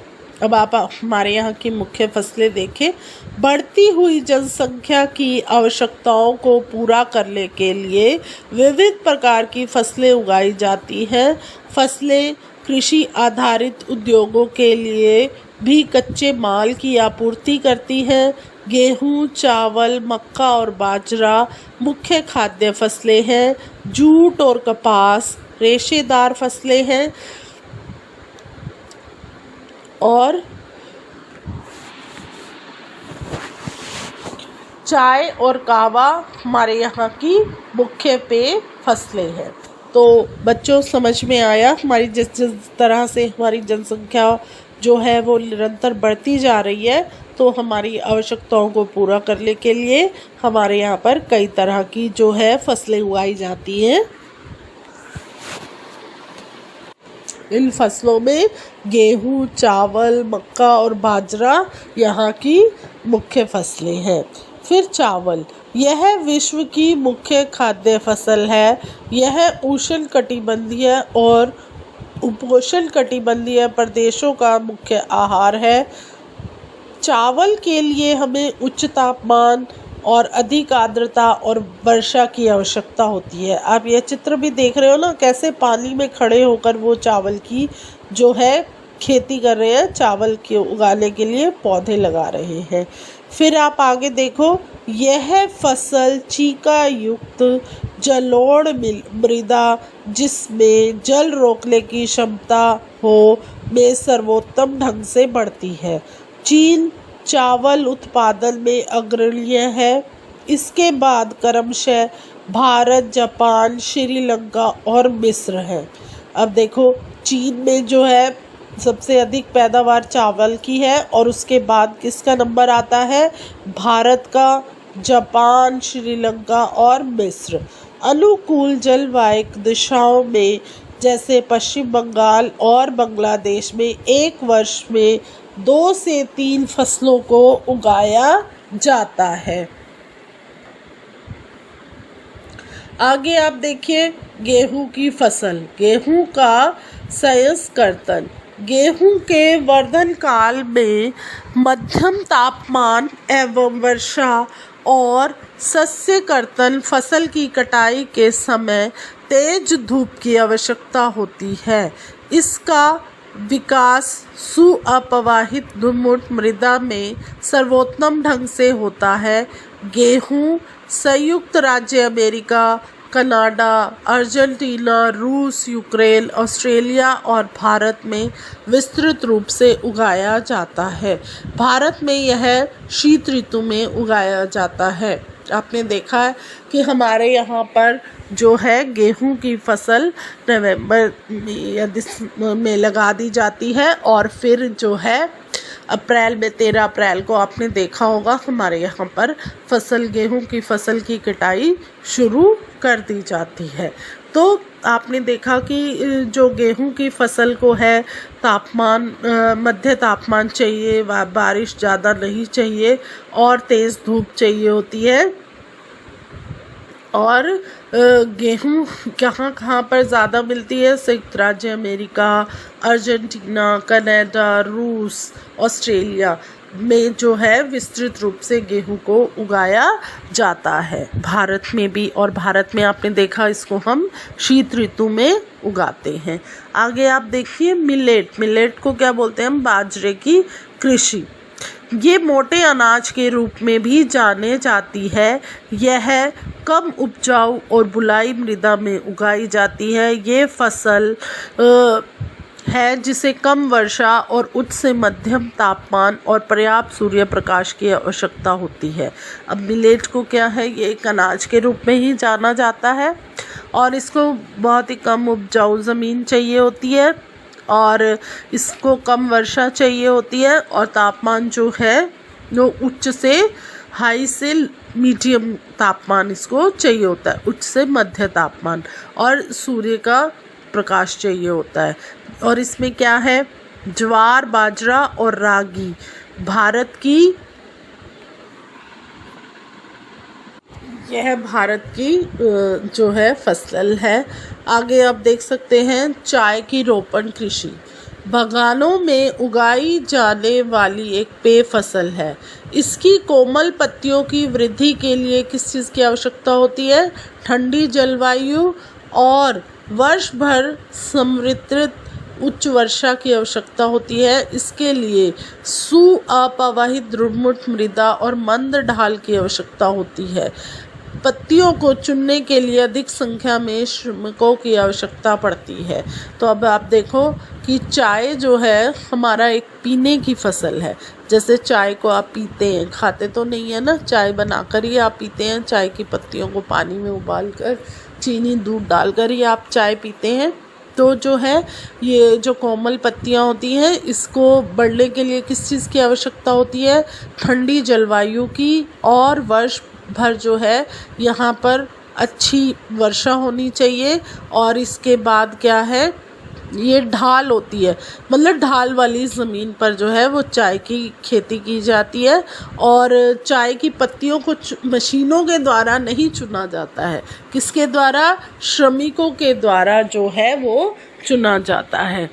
अब आप हमारे यहाँ की मुख्य फसलें देखें। बढ़ती हुई जनसंख्या की आवश्यकताओं को पूरा करने के लिए विविध प्रकार की फसलें उगाई जाती हैं। फसलें कृषि आधारित उद्योगों के लिए भी कच्चे माल की आपूर्ति करती हैं। गेहूं, चावल, मक्का और बाजरा मुख्य खाद्य फसलें हैं। जूट और कपास रेशेदार फसलें हैं और चाय और कहवा हमारे यहाँ की मुख्य पेय फसलें हैं। तो बच्चों समझ में आया हमारी जिस तरह से हमारी जनसंख्या जो है वो निरंतर बढ़ती जा रही है, तो हमारी आवश्यकताओं को पूरा करने के लिए हमारे यहाँ पर कई तरह की जो है फसलें उगाई जाती हैं। इन फसलों में गेहूं, चावल, मक्का और बाजरा यहाँ की मुख्य फसलें हैं। फिर चावल, यह विश्व की मुख्य खाद्य फसल है। यह उष्णकटिबंधीय और उपोष्णकटिबंधीय प्रदेशों का मुख्य आहार है। चावल के लिए हमें उच्च तापमान और अधिक आर्द्रता और वर्षा की आवश्यकता होती है। आप यह चित्र भी देख रहे हो ना, कैसे पानी में खड़े होकर वो चावल की जो है खेती कर रहे हैं, चावल के उगाने के लिए पौधे लगा रहे हैं। फिर आप आगे देखो, यह फसल चीका युक्त जलोढ़ मृदा जिसमें जल रोकने की क्षमता हो में सर्वोत्तम ढंग से बढ़ती है। चीन चावल उत्पादन में अग्रणीय है। इसके बाद क्रमशः भारत, जापान, श्रीलंका और मिस्र है। अब देखो चीन में जो है सबसे अधिक पैदावार चावल की है और उसके बाद किसका नंबर आता है? भारत का, जापान, श्रीलंका और मिस्र। अनुकूल जलवायु दिशाओं में जैसे पश्चिम बंगाल और बांग्लादेश में एक वर्ष में 2 से 3 फसलों को उगाया जाता है। आगे आप देखिए गेहूं की फसल, गेहूं का संस्करण। गेहूं के वर्धन काल में मध्यम तापमान एवं वर्षा और शस्य कर्तन, फसल की कटाई के समय तेज धूप की आवश्यकता होती है। इसका विकास सुअपवाहित धूम्रट मृदा में सर्वोत्तम ढंग से होता है। गेहूं संयुक्त राज्य अमेरिका, कनाडा, अर्जेंटीना, रूस, यूक्रेन, ऑस्ट्रेलिया और भारत में विस्तृत रूप से उगाया जाता है। भारत में यह शीत ऋतु में उगाया जाता है। आपने देखा है कि हमारे यहाँ पर जो है गेहूं की फसल नवंबर या दिसंबर में लगा दी जाती है और फिर जो है अप्रैल में 13 अप्रैल को आपने देखा होगा हमारे यहाँ पर गेहूं की फसल की कटाई शुरू कर दी जाती है। तो आपने देखा कि जो गेहूं की फसल को है तापमान मध्य तापमान चाहिए, बारिश ज़्यादा नहीं चाहिए और तेज़ धूप चाहिए होती है। और गेहूं कहाँ कहाँ पर ज़्यादा मिलती है? संयुक्त राज्य अमेरिका, अर्जेंटीना, कनाडा, रूस, ऑस्ट्रेलिया में जो है विस्तृत रूप से गेहूं को उगाया जाता है। भारत में भी, और भारत में आपने देखा इसको हम शीत ऋतु में उगाते हैं। आगे आप देखिए मिलेट। मिलेट को क्या बोलते हैं हम? बाजरे की कृषि। ये मोटे अनाज के रूप में भी जाने जाती है। यह कम उपजाऊ और बुलाई मृदा में उगाई जाती है। ये फसल है जिसे कम वर्षा और उच्च से मध्यम तापमान और पर्याप्त सूर्य प्रकाश की आवश्यकता होती है। अब मिलेट को क्या है? ये एक अनाज के रूप में ही जाना जाता है और इसको बहुत ही कम उपजाऊ ज़मीन चाहिए होती है और इसको कम वर्षा चाहिए होती है और तापमान जो है वो उच्च से हाई से मीडियम तापमान इसको चाहिए होता है, उच्च से मध्य तापमान, और सूर्य का प्रकाश चाहिए होता है। और इसमें क्या है? ज्वार, बाजरा और रागी भारत की यह भारत की जो है फसल है। आगे आप देख सकते हैं चाय की रोपण कृषि। बागानों में उगाई जाने वाली एक पेय फसल है। इसकी कोमल पत्तियों की वृद्धि के लिए किस चीज़ की आवश्यकता होती है? ठंडी जलवायु और वर्ष भर समृद्ध उच्च वर्षा की आवश्यकता होती है। इसके लिए सुअपवाहित धूम्रट मृदा और मंद ढाल की आवश्यकता होती है। पत्तियों को चुनने के लिए अधिक संख्या में श्रमिकों की आवश्यकता पड़ती है। तो अब आप देखो कि चाय जो है हमारा एक पीने की फसल है। जैसे चाय को आप पीते हैं, खाते तो नहीं है ना, चाय बनाकर ही आप पीते हैं। चाय की पत्तियों को पानी में उबालकर चीनी दूध डालकर ही आप चाय पीते हैं। तो जो है ये जो कोमल पत्तियां होती हैं इसको बढ़ने के लिए किस चीज़ की आवश्यकता होती है? ठंडी जलवायु की और वर्ष भर जो है यहाँ पर अच्छी वर्षा होनी चाहिए। और इसके बाद क्या है? ये ढाल होती है, मतलब ढाल वाली ज़मीन पर जो है वो चाय की खेती की जाती है और चाय की पत्तियों को मशीनों के द्वारा नहीं चुना जाता है। किसके द्वारा? श्रमिकों के द्वारा जो है वो चुना जाता है,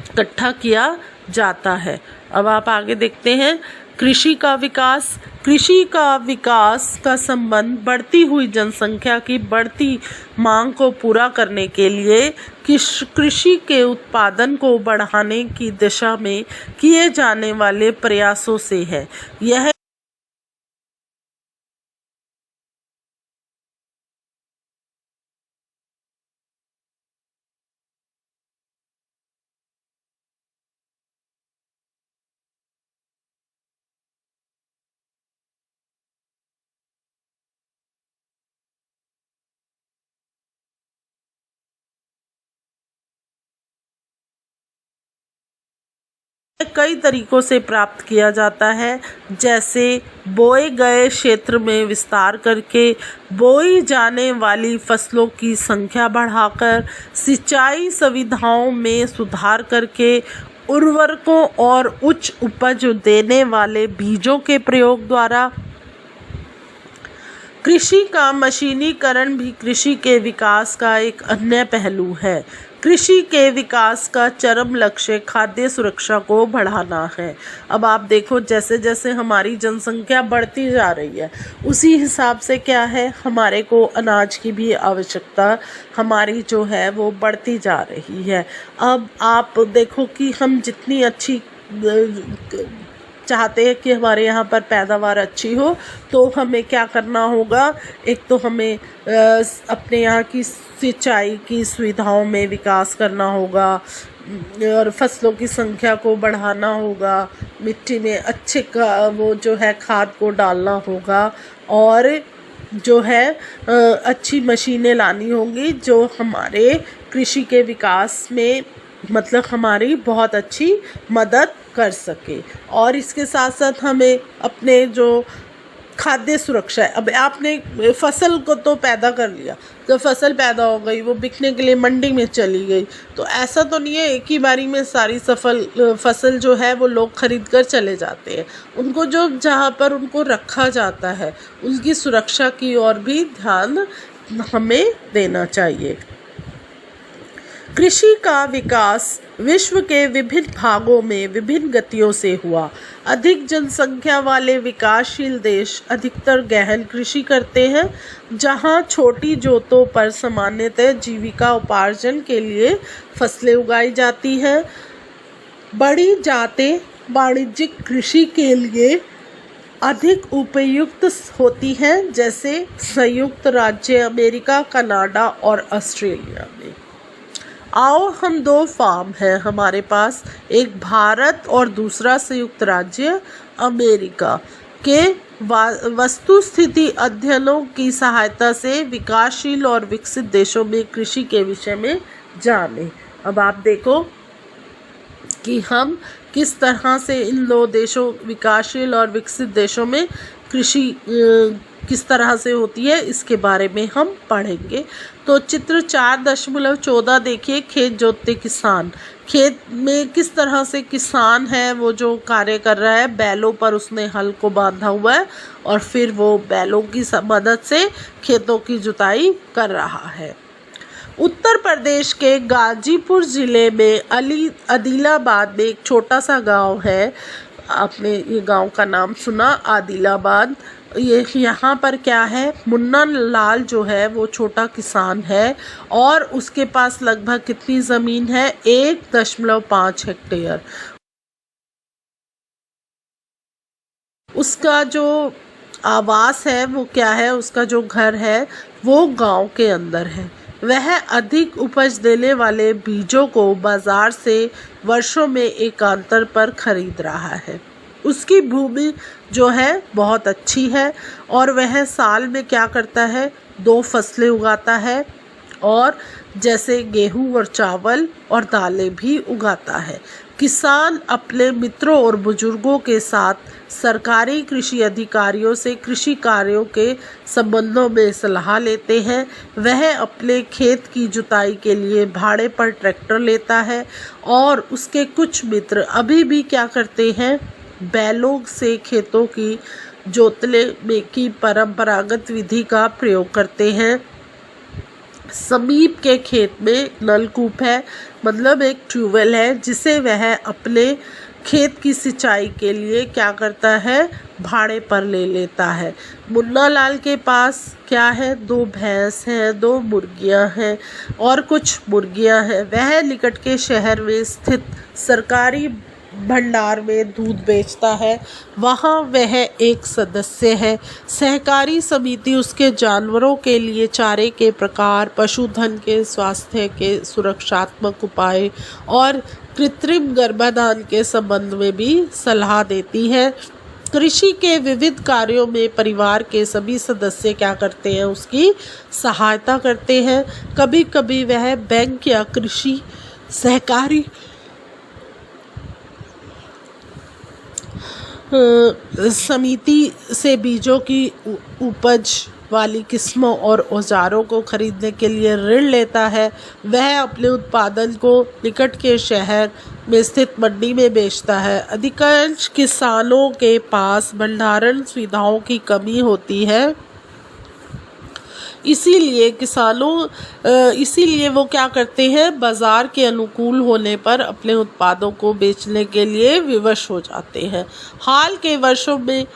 इकट्ठा किया जाता है। अब आप आगे देखते हैं कृषि का विकास। कृषि का विकास का संबंध बढ़ती हुई जनसंख्या की बढ़ती मांग को पूरा करने के लिए कृषि के उत्पादन को बढ़ाने की दिशा में किए जाने वाले प्रयासों से है। यह कई तरीकों से प्राप्त किया जाता है, जैसे बोए गए क्षेत्र में विस्तार करके, बोई जाने वाली फसलों की संख्या बढ़ाकर, सिंचाई सुविधाओं में सुधार करके, उर्वरकों और उच्च उपज देने वाले बीजों के प्रयोग द्वारा। कृषि का मशीनीकरण भी कृषि के विकास का एक अन्य पहलू है। कृषि के विकास का चरम लक्ष्य खाद्य सुरक्षा को बढ़ाना है। अब आप देखो, जैसे जैसे हमारी जनसंख्या बढ़ती जा रही है, उसी हिसाब से क्या है, हमारे को अनाज की भी आवश्यकता हमारी जो है वो बढ़ती जा रही है। अब आप देखो कि हम जितनी अच्छी चाहते हैं कि हमारे यहाँ पर पैदावार अच्छी हो, तो हमें क्या करना होगा, एक तो हमें अपने यहाँ की सिंचाई की सुविधाओं में विकास करना होगा और फसलों की संख्या को बढ़ाना होगा, मिट्टी में अच्छे का वो जो है खाद को डालना होगा और जो है अच्छी मशीनें लानी होंगी जो हमारे कृषि के विकास में मतलब हमारी बहुत अच्छी मदद कर सके। और इसके साथ साथ हमें अपने जो खाद्य सुरक्षा है, अब आपने फसल को तो पैदा कर लिया, जब फसल पैदा हो गई वो बिकने के लिए मंडी में चली गई, तो ऐसा तो नहीं है एक ही बारी में सारी फसल जो है वो लोग खरीद कर चले जाते हैं। उनको जो जहाँ पर उनको रखा जाता है उसकी सुरक्षा की ओर भी ध्यान हमें देना चाहिए। कृषि का विकास विश्व के विभिन्न भागों में विभिन्न गतियों से हुआ। अधिक जनसंख्या वाले विकासशील देश अधिकतर गहन कृषि करते हैं, जहां छोटी जोतों पर सामान्यतः जीविका उपार्जन के लिए फसलें उगाई जाती हैं। बड़ी जातें वाणिज्यिक कृषि के लिए अधिक उपयुक्त होती हैं, जैसे संयुक्त राज्य अमेरिका, कनाडा और ऑस्ट्रेलिया में। आओ हम दो फार्म हैं हमारे पास, एक भारत और दूसरा संयुक्त राज्य अमेरिका के वस्तु स्थिति अध्ययनों की सहायता से विकासशील और विकसित देशों में कृषि के विषय में जानें। अब आप देखो कि हम किस तरह से इन दो देशों विकासशील और विकसित देशों में कृषि किस तरह से होती है इसके बारे में हम पढ़ेंगे। तो चित्र 4.14 देखिए, खेत जोतते किसान। खेत में किस तरह से किसान है वो जो कार्य कर रहा है, बैलों पर उसने हल को बांधा हुआ है और फिर वो बैलों की मदद से खेतों की जुताई कर रहा है। उत्तर प्रदेश के गाजीपुर ज़िले में आदिलाबाद में एक छोटा सा गांव है। आपने ये गांव का नाम सुना, आदिलाबाद। ये यहाँ पर क्या है, मुन्ना लाल जो है वो छोटा किसान है और उसके पास लगभग कितनी ज़मीन है, 1.5 हेक्टेयर। उसका जो आवास है वो क्या है, उसका जो घर है वो गांव के अंदर है। वह अधिक उपज देने वाले बीजों को बाजार से वर्षों में एकांतर पर खरीद रहा है। उसकी भूमि जो है बहुत अच्छी है और वह साल में क्या करता है, 2 फसलें उगाता है और जैसे गेहूं और चावल और दालें भी उगाता है। किसान अपने मित्रों और बुजुर्गों के साथ सरकारी कृषि अधिकारियों से कृषि कार्यों के संबंधों में सलाह लेते हैं। वह अपने खेत की जुताई के लिए भाड़े पर ट्रैक्टर लेता है और उसके कुछ मित्र अभी भी क्या करते हैं, बैलों से खेतों की जोतने में की परंपरागत विधि का प्रयोग करते हैं। समीप के खेत में नलकूप है, मतलब एक ट्यूबवेल है, जिसे वह अपने खेत की सिंचाई के लिए क्या करता है, भाड़े पर ले लेता है। मुन्ना लाल के पास क्या है, 2 भैंस हैं, 2 मुर्गियां हैं और कुछ मुर्गियां हैं। वह निकट के शहर में स्थित सरकारी भंडार में दूध बेचता है, वहाँ वह एक सदस्य है। सहकारी समिति उसके जानवरों के लिए चारे के प्रकार, पशुधन के स्वास्थ्य के सुरक्षात्मक उपाय और कृत्रिम गर्भाधान के संबंध में भी सलाह देती है। कृषि के विविध कार्यों में परिवार के सभी सदस्य क्या करते हैं, उसकी सहायता करते हैं। कभी कभी वह बैंक या कृषि सहकारी समिति से बीजों की उपज वाली किस्मों और औजारों को खरीदने के लिए ऋण लेता है। वह अपने उत्पादन को निकट के शहर में स्थित मंडी में बेचता है। अधिकांश किसानों के पास भंडारण सुविधाओं की कमी होती है, इसीलिए वो क्या करते हैं, बाजार के अनुकूल होने पर अपने उत्पादों को बेचने के लिए विवश हो जाते हैं। हाल के वर्षों में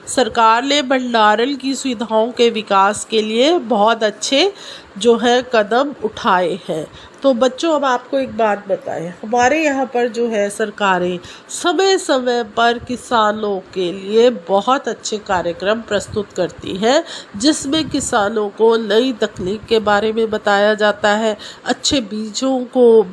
सरकार ने भंडारण की सुविधाओं के विकास के लिए बहुत अच्छे कदम उठाए हैं। तो बच्चों, अब आपको एक बात बताएं, हमारे यहाँ पर सरकारें समय समय पर किसानों के लिए बहुत अच्छे कार्यक्रम प्रस्तुत करती हैं, जिसमें किसानों को नई तकनीक के बारे में बताया जाता है, अच्छे बीजों को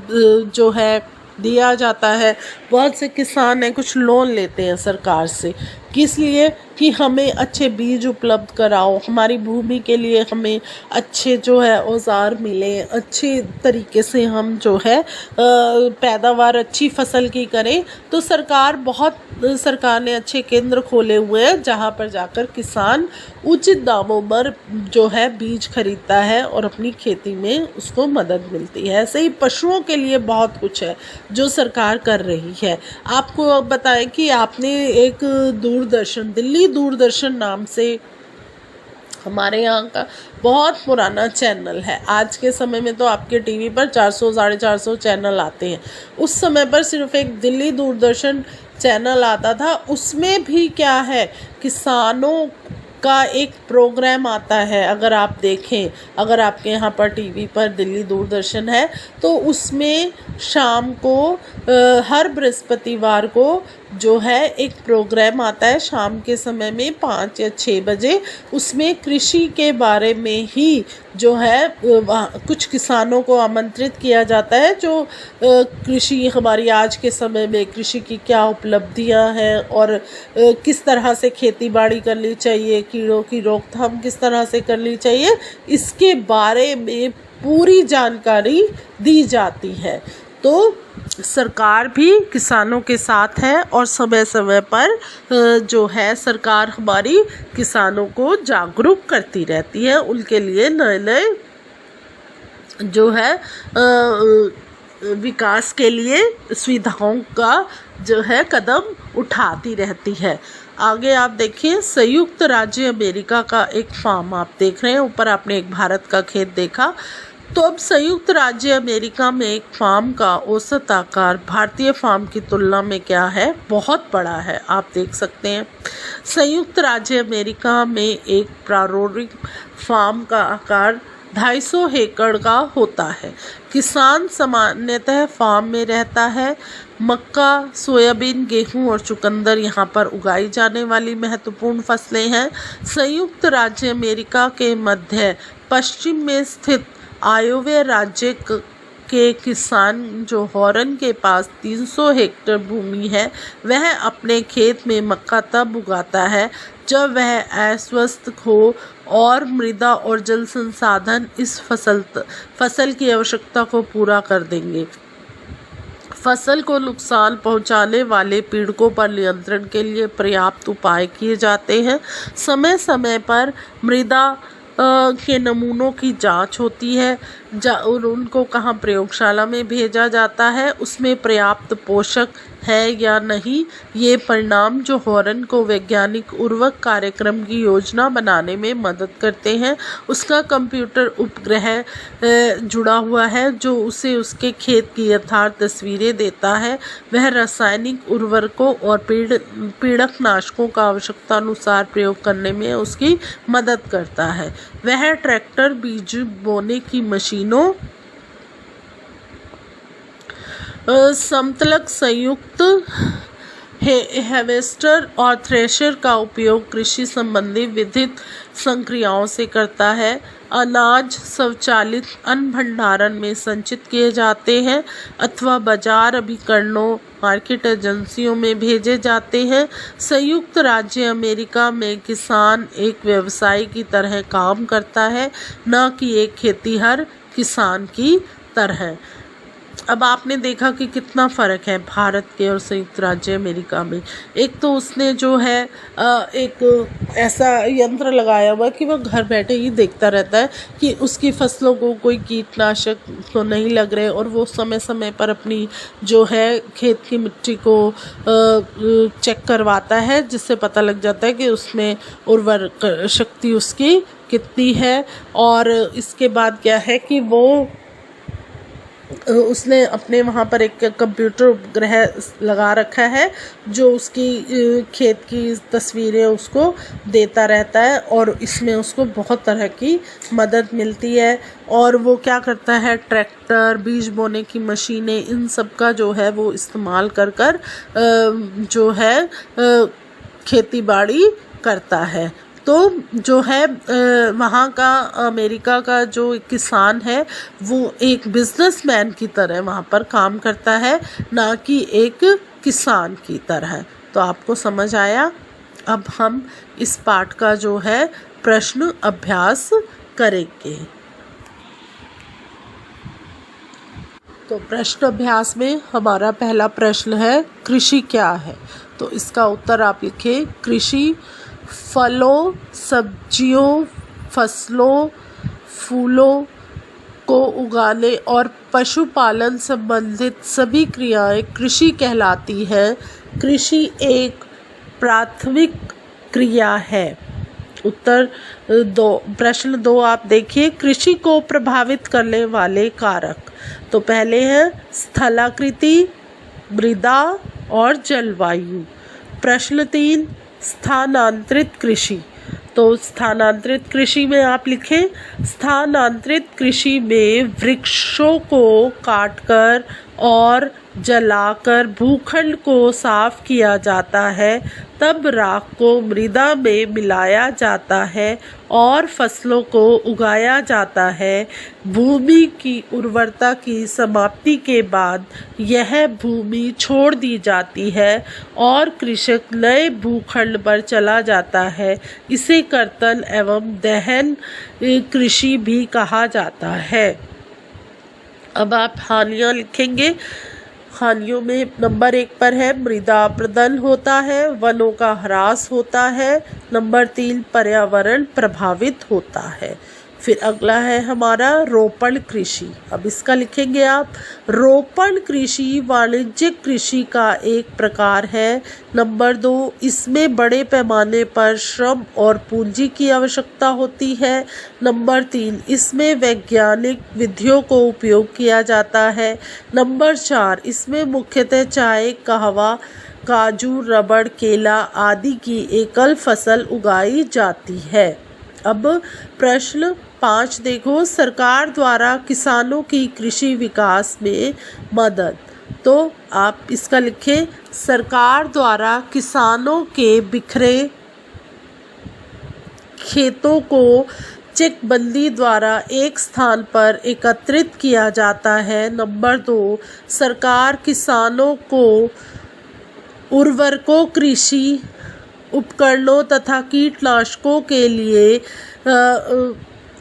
दिया जाता है। बहुत से किसान हैं, कुछ लोन लेते हैं सरकार से, किस लिए कि हमें अच्छे बीज उपलब्ध कराओ, हमारी भूमि के लिए हमें अच्छे औजार मिले, अच्छे तरीके से हम पैदावार अच्छी फसल की करें। तो सरकार ने अच्छे केंद्र खोले हुए हैं, जहाँ पर जाकर किसान उचित दामों पर बीज खरीदता है और अपनी खेती में उसको मदद मिलती है। ऐसे ही पशुओं के लिए बहुत कुछ है जो सरकार कर रही है। आपको बताएं कि आपने एक दिल्ली दूरदर्शन नाम से हमारे यहाँ का बहुत पुराना चैनल है। आज के समय में तो आपके टीवी पर 400 साढ़े 400 चैनल आते हैं। उस समय पर सिर्फ एक दिल्ली दूरदर्शन चैनल आता था। उसमें भी क्या है, किसानों का एक प्रोग्राम आता है। अगर आप देखें, अगर आपके यहाँ पर टीवी पर दिल्ली दूरदर्शन है, तो उसमें शाम को हर बृहस्पतिवार को एक प्रोग्राम आता है शाम के समय में 5 या 6 बजे। उसमें कृषि के बारे में ही कुछ किसानों को आमंत्रित किया जाता है, जो कृषि हमारी आज के समय में कृषि की क्या उपलब्धियां हैं और किस तरह से खेती बाड़ी करनी चाहिए, कीड़ों की रोकथाम किस तरह से करनी चाहिए, इसके बारे में पूरी जानकारी दी जाती है। तो सरकार भी किसानों के साथ है और समय समय पर सरकार हमारी किसानों को जागरूक करती रहती है, उनके लिए नए नए विकास के लिए सुविधाओं का कदम उठाती रहती है। आगे आप देखिए, संयुक्त राज्य अमेरिका का एक फार्म आप देख रहे हैं, ऊपर आपने एक भारत का खेत देखा। तो अब संयुक्त राज्य अमेरिका में एक फार्म का औसत आकार भारतीय फार्म की तुलना में क्या है, बहुत बड़ा है। आप देख सकते हैं, संयुक्त राज्य अमेरिका में एक प्रारंभिक फार्म का आकार 250 एकड़ का होता है। किसान सामान्यतः फार्म में रहता है। मक्का, सोयाबीन, गेहूं और चुकंदर यहाँ पर उगाई जाने वाली महत्वपूर्ण फसलें हैं। संयुक्त राज्य अमेरिका के मध्य पश्चिम में स्थित आयोवा राज्य के किसान हॉर्न के पास 300 हेक्टेयर भूमि है, वह अपने खेत में मक्का तब उगाता है जब वह अस्वस्थ हो और मृदा और जल संसाधन इस फसल की आवश्यकता को पूरा कर देंगे। फसल को नुकसान पहुंचाने वाले पीड़कों पर नियंत्रण के लिए पर्याप्त उपाय किए जाते हैं। समय समय पर मृदा के नमूनों की जांच होती है और उनको कहाँ प्रयोगशाला में भेजा जाता है, उसमें पर्याप्त पोषक है या नहीं, ये परिणाम हॉर्न को वैज्ञानिक उर्वरक कार्यक्रम की योजना बनाने में मदद करते हैं। उसका कंप्यूटर उपग्रह जुड़ा हुआ है जो उसे उसके खेत की यथार्थ तस्वीरें देता है। वह रासायनिक उर्वरकों और पीड़क नाशकों का आवश्यकता अनुसार प्रयोग करने में उसकी मदद करता है। वह ट्रैक्टर, बीज बोने की मशीनों, समतलक संयुक्त हार्वेस्टर और थ्रेशर का उपयोग कृषि संबंधी विद्युत संक्रियाओं से करता है। अनाज स्वचालित अन्न भंडारण में संचित किए जाते हैं अथवा बाजार अभिकरणों, मार्केट एजेंसियों में भेजे जाते हैं। संयुक्त राज्य अमेरिका में किसान एक व्यवसायी की तरह काम करता है, न कि एक खेतीहर किसान की तरह। अब आपने देखा कि कितना फ़र्क है भारत के और संयुक्त राज्य अमेरिका में। एक तो उसने जो है एक ऐसा यंत्र लगाया हुआ है कि वो घर बैठे ही देखता रहता है कि उसकी फसलों को कोई कीटनाशक तो नहीं लग रहे, और वो समय समय पर अपनी जो है खेत की मिट्टी को चेक करवाता है, जिससे पता लग जाता है कि उसमें उर्वरक शक्ति उसकी कितनी है। और इसके बाद क्या है कि वो उसने अपने वहाँ पर एक कंप्यूटर उपग्रह लगा रखा है जो उसकी खेत की तस्वीरें उसको देता रहता है, और इसमें उसको बहुत तरह की मदद मिलती है। और वो क्या करता है, ट्रैक्टर, बीज बोने की मशीनें, इन सब का जो है वो इस्तेमाल कर कर जो है खेती बाड़ी करता है। तो जो है वहाँ का अमेरिका का जो किसान है वो एक बिजनेसमैन की तरह वहाँ पर काम करता है, ना कि एक किसान की तरह। तो आपको समझ आया। अब हम इस पाठ का जो है प्रश्न अभ्यास करेंगे। तो प्रश्न अभ्यास में हमारा पहला प्रश्न है, कृषि क्या है? तो इसका उत्तर आप लिखें, कृषि फलों, सब्जियों, फसलों, फूलों को उगाने और पशुपालन संबंधित सभी क्रियाएं कृषि कहलाती हैं। कृषि एक प्राथमिक क्रिया है। उत्तर दो, प्रश्न 2 आप देखिए, कृषि को प्रभावित करने वाले कारक। तो पहले है स्थलाकृति, मृदा और जलवायु। प्रश्न 3, स्थानांतरित कृषि। तो स्थानांतरित कृषि में आप लिखें, स्थानांतरित कृषि में वृक्षों को काटकर और जलाकर भूखंड को साफ किया जाता है, तब राख को मृदा में मिलाया जाता है और फसलों को उगाया जाता है। भूमि की उर्वरता की समाप्ति के बाद यह भूमि छोड़ दी जाती है और कृषक नए भूखंड पर चला जाता है। इसे कर्तन एवं दहन कृषि भी कहा जाता है। अब आप हानियाँ लिखेंगे। हानियों में नंबर 1 पर है, मृदा अपरदन होता है, वनों का ह्रास होता है। नंबर 3, पर्यावरण प्रभावित होता है। फिर अगला है हमारा रोपण कृषि। अब इसका लिखेंगे आप, रोपण कृषि वाणिज्यिक कृषि का एक प्रकार है। नंबर 2, इसमें बड़े पैमाने पर श्रम और पूंजी की आवश्यकता होती है। नंबर 3, इसमें वैज्ञानिक विधियों को उपयोग किया जाता है। नंबर 4, इसमें मुख्यतः चाय, कहवा, काजू, रबड़, केला आदि की एकल फसल उगाई जाती है। अब प्रश्न 5 देखो, सरकार द्वारा किसानों की कृषि विकास में मदद। तो आप इसका लिखें, सरकार द्वारा किसानों के बिखरे खेतों को चेकबंदी द्वारा एक स्थान पर एकत्रित किया जाता है। नंबर 2, सरकार किसानों को उर्वरकों, कृषि उपकरणों तथा कीटनाशकों के लिए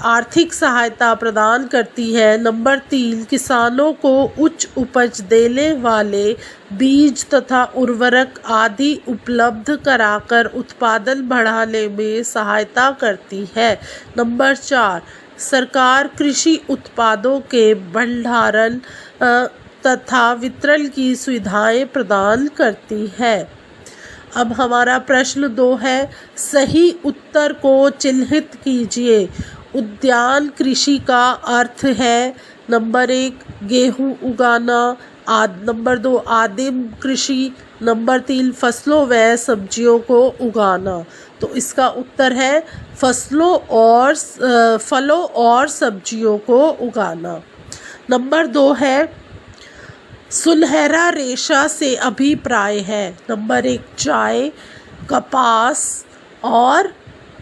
आर्थिक सहायता प्रदान करती है। नंबर 3, किसानों को उच्च उपज देने वाले बीज तथा उर्वरक आदि उपलब्ध कराकर उत्पादन बढ़ाने में सहायता करती है। नंबर 4, सरकार कृषि उत्पादों के भंडारण तथा वितरण की सुविधाएं प्रदान करती है। अब हमारा प्रश्न 2 है, सही उत्तर को चिन्हित कीजिए। उद्यान कृषि का अर्थ है, नंबर 1, गेहूं उगाना। नंबर 2, आदिम कृषि। नंबर 3, फसलों व सब्जियों को उगाना। तो इसका उत्तर है फसलों और सब्जियों को उगाना। नंबर 2 है, सुनहरा रेशा से अभिप्राय है। नंबर 1, चाय, कपास और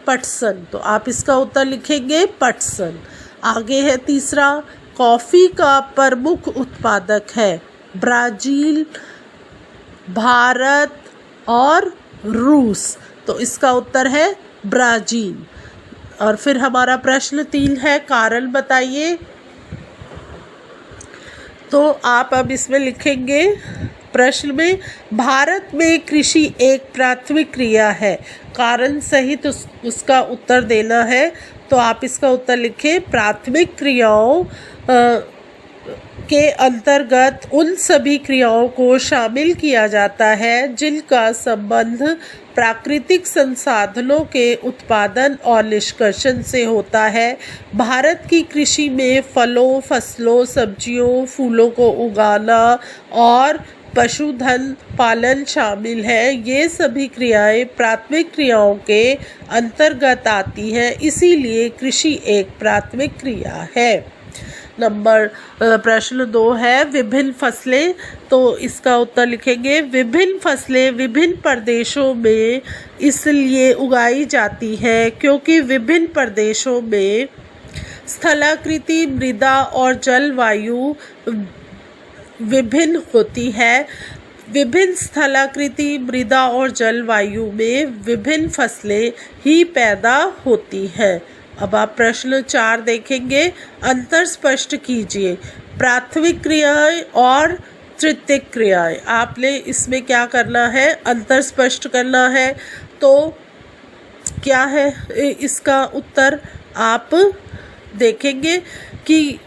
पटसन। तो आप इसका उत्तर लिखेंगे पटसन। आगे है तीसरा, कॉफ़ी का प्रमुख उत्पादक है ब्राज़ील, भारत और रूस। तो इसका उत्तर है ब्राज़ील। और फिर हमारा प्रश्न 3 है, कारण बताइए। तो आप अब इसमें लिखेंगे प्रश्न में, भारत में कृषि एक प्राथमिक क्रिया है, कारण सहित उसका उत्तर देना है। तो आप इसका उत्तर लिखें, प्राथमिक क्रियाओं के अंतर्गत उन सभी क्रियाओं को शामिल किया जाता है जिनका संबंध प्राकृतिक संसाधनों के उत्पादन और निष्कर्षण से होता है। भारत की कृषि में फलों, फसलों, सब्जियों, फूलों को उगाना और पशुधन पालन शामिल है। ये सभी क्रियाएं प्राथमिक क्रियाओं के अंतर्गत आती हैं, इसीलिए कृषि एक प्राथमिक क्रिया है। प्रश्न 2 है, विभिन्न फसलें। तो इसका उत्तर लिखेंगे, विभिन्न फसलें विभिन्न प्रदेशों में इसलिए उगाई जाती है क्योंकि विभिन्न प्रदेशों में स्थलाकृति, मृदा और जलवायु विभिन्न होती है। विभिन्न स्थलाकृति, मृदा और जलवायु में विभिन्न फसलें ही पैदा होती हैं। अब आप प्रश्न 4 देखेंगे, अंतर स्पष्ट कीजिए, प्राथमिक क्रियाएं और तृतीयक क्रियाएं। आपने इसमें क्या करना है, अंतर स्पष्ट करना है। तो क्या है इसका उत्तर, आप देखेंगे कि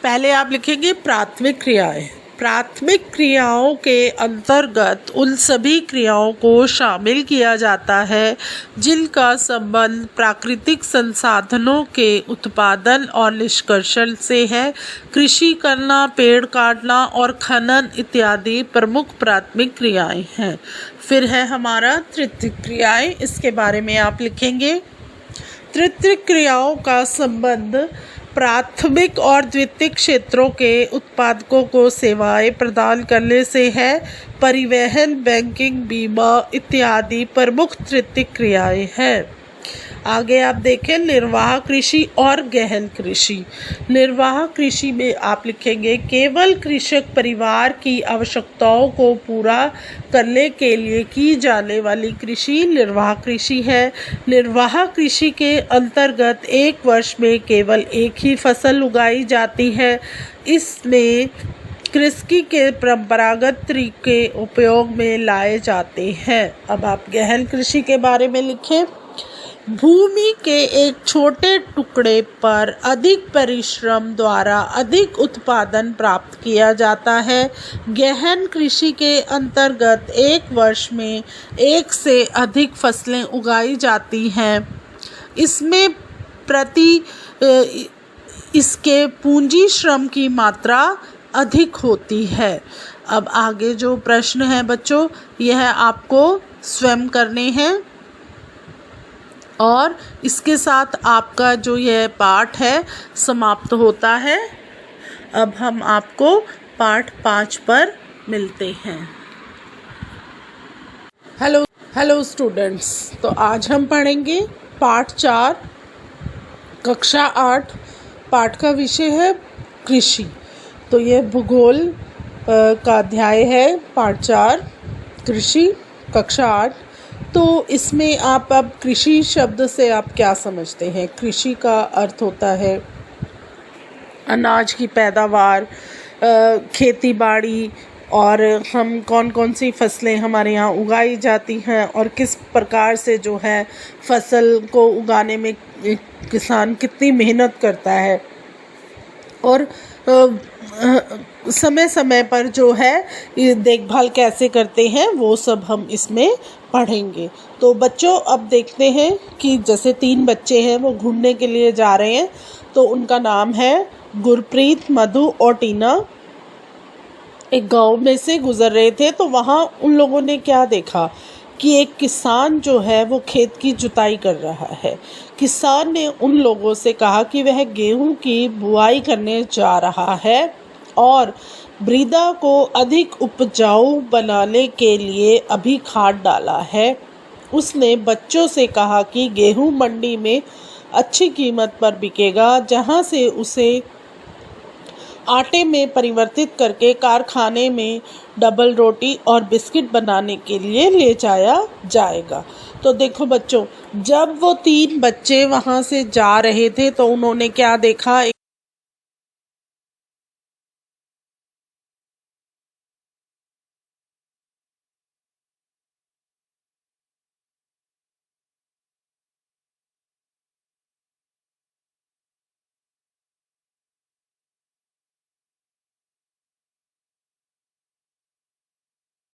पहले आप लिखेंगे प्राथमिक क्रियाएं। प्राथमिक क्रियाओं के अंतर्गत उन सभी क्रियाओं को शामिल किया जाता है जिनका संबंध प्राकृतिक संसाधनों के उत्पादन और निष्कर्षण से है। कृषि करना, पेड़ काटना और खनन इत्यादि प्रमुख प्राथमिक क्रियाएं हैं। फिर है हमारा तृतीयक क्रियाएं, इसके बारे में आप लिखेंगे, तृतीयक क्रियाओं का संबंध प्राथमिक और द्वितीयक क्षेत्रों के उत्पादकों को सेवाएं प्रदान करने से है। परिवहन, बैंकिंग, बीमा इत्यादि प्रमुख तृतीयक क्रियाएं हैं। आगे आप देखें, निर्वाह कृषि और गहन कृषि। निर्वाह कृषि में आप लिखेंगे, केवल कृषक परिवार की आवश्यकताओं को पूरा करने के लिए की जाने वाली कृषि निर्वाह कृषि है। निर्वाह कृषि के अंतर्गत एक वर्ष में केवल एक ही फसल उगाई जाती है। इसमें कृषि के परंपरागत तरीके उपयोग में लाए जाते हैं। अब आप गहन कृषि के बारे में लिखें, भूमि के एक छोटे टुकड़े पर अधिक परिश्रम द्वारा अधिक उत्पादन प्राप्त किया जाता है। गहन कृषि के अंतर्गत एक वर्ष में एक से अधिक फसलें उगाई जाती हैं। इसमें इसके पूंजी श्रम की मात्रा अधिक होती है। अब आगे जो प्रश्न है बच्चों, यह आपको स्वयं करने हैं और इसके साथ आपका जो यह पाठ है समाप्त होता है। अब हम आपको पाठ 5 पर मिलते हैं। हेलो स्टूडेंट्स, तो आज हम पढ़ेंगे पाठ 4 कक्षा 8। पाठ का विषय है कृषि। तो यह भूगोल का अध्याय है, पाठ 4 कृषि, कक्षा 8। तो इसमें आप अब कृषि शब्द से आप क्या समझते हैं? कृषि का अर्थ होता है अनाज की पैदावार, खेती बाड़ी, और हम कौन कौन सी फसलें हमारे यहाँ उगाई जाती हैं और किस प्रकार से जो है फसल को उगाने में किसान कितनी मेहनत करता है और समय समय पर जो है ये देखभाल कैसे करते हैं, वो सब हम इसमें पढ़ेंगे। तो बच्चों अब देखते हैं कि जैसे 3 बच्चे हैं वो घूमने के लिए जा रहे हैं। तो उनका नाम है गुरप्रीत, मधु और टीना। एक गांव में से गुजर रहे थे तो वहाँ उन लोगों ने क्या देखा कि एक किसान जो है वो खेत की जुताई कर रहा है। किसान ने उन लोगों से कहा कि वह गेहूं की बुआई करने जा रहा है और मृदा को अधिक उपजाऊ बनाने के लिए अभी खाद डाला है उसने बच्चों से कहा कि गेहूं मंडी में अच्छी कीमत पर बिकेगा, जहां से उसे आटे में परिवर्तित करके कारखाने में डबल रोटी और बिस्किट बनाने के लिए ले जाया जाएगा। तो देखो बच्चों, जब वो 3 बच्चे वहाँ से जा रहे थे तो उन्होंने क्या देखा,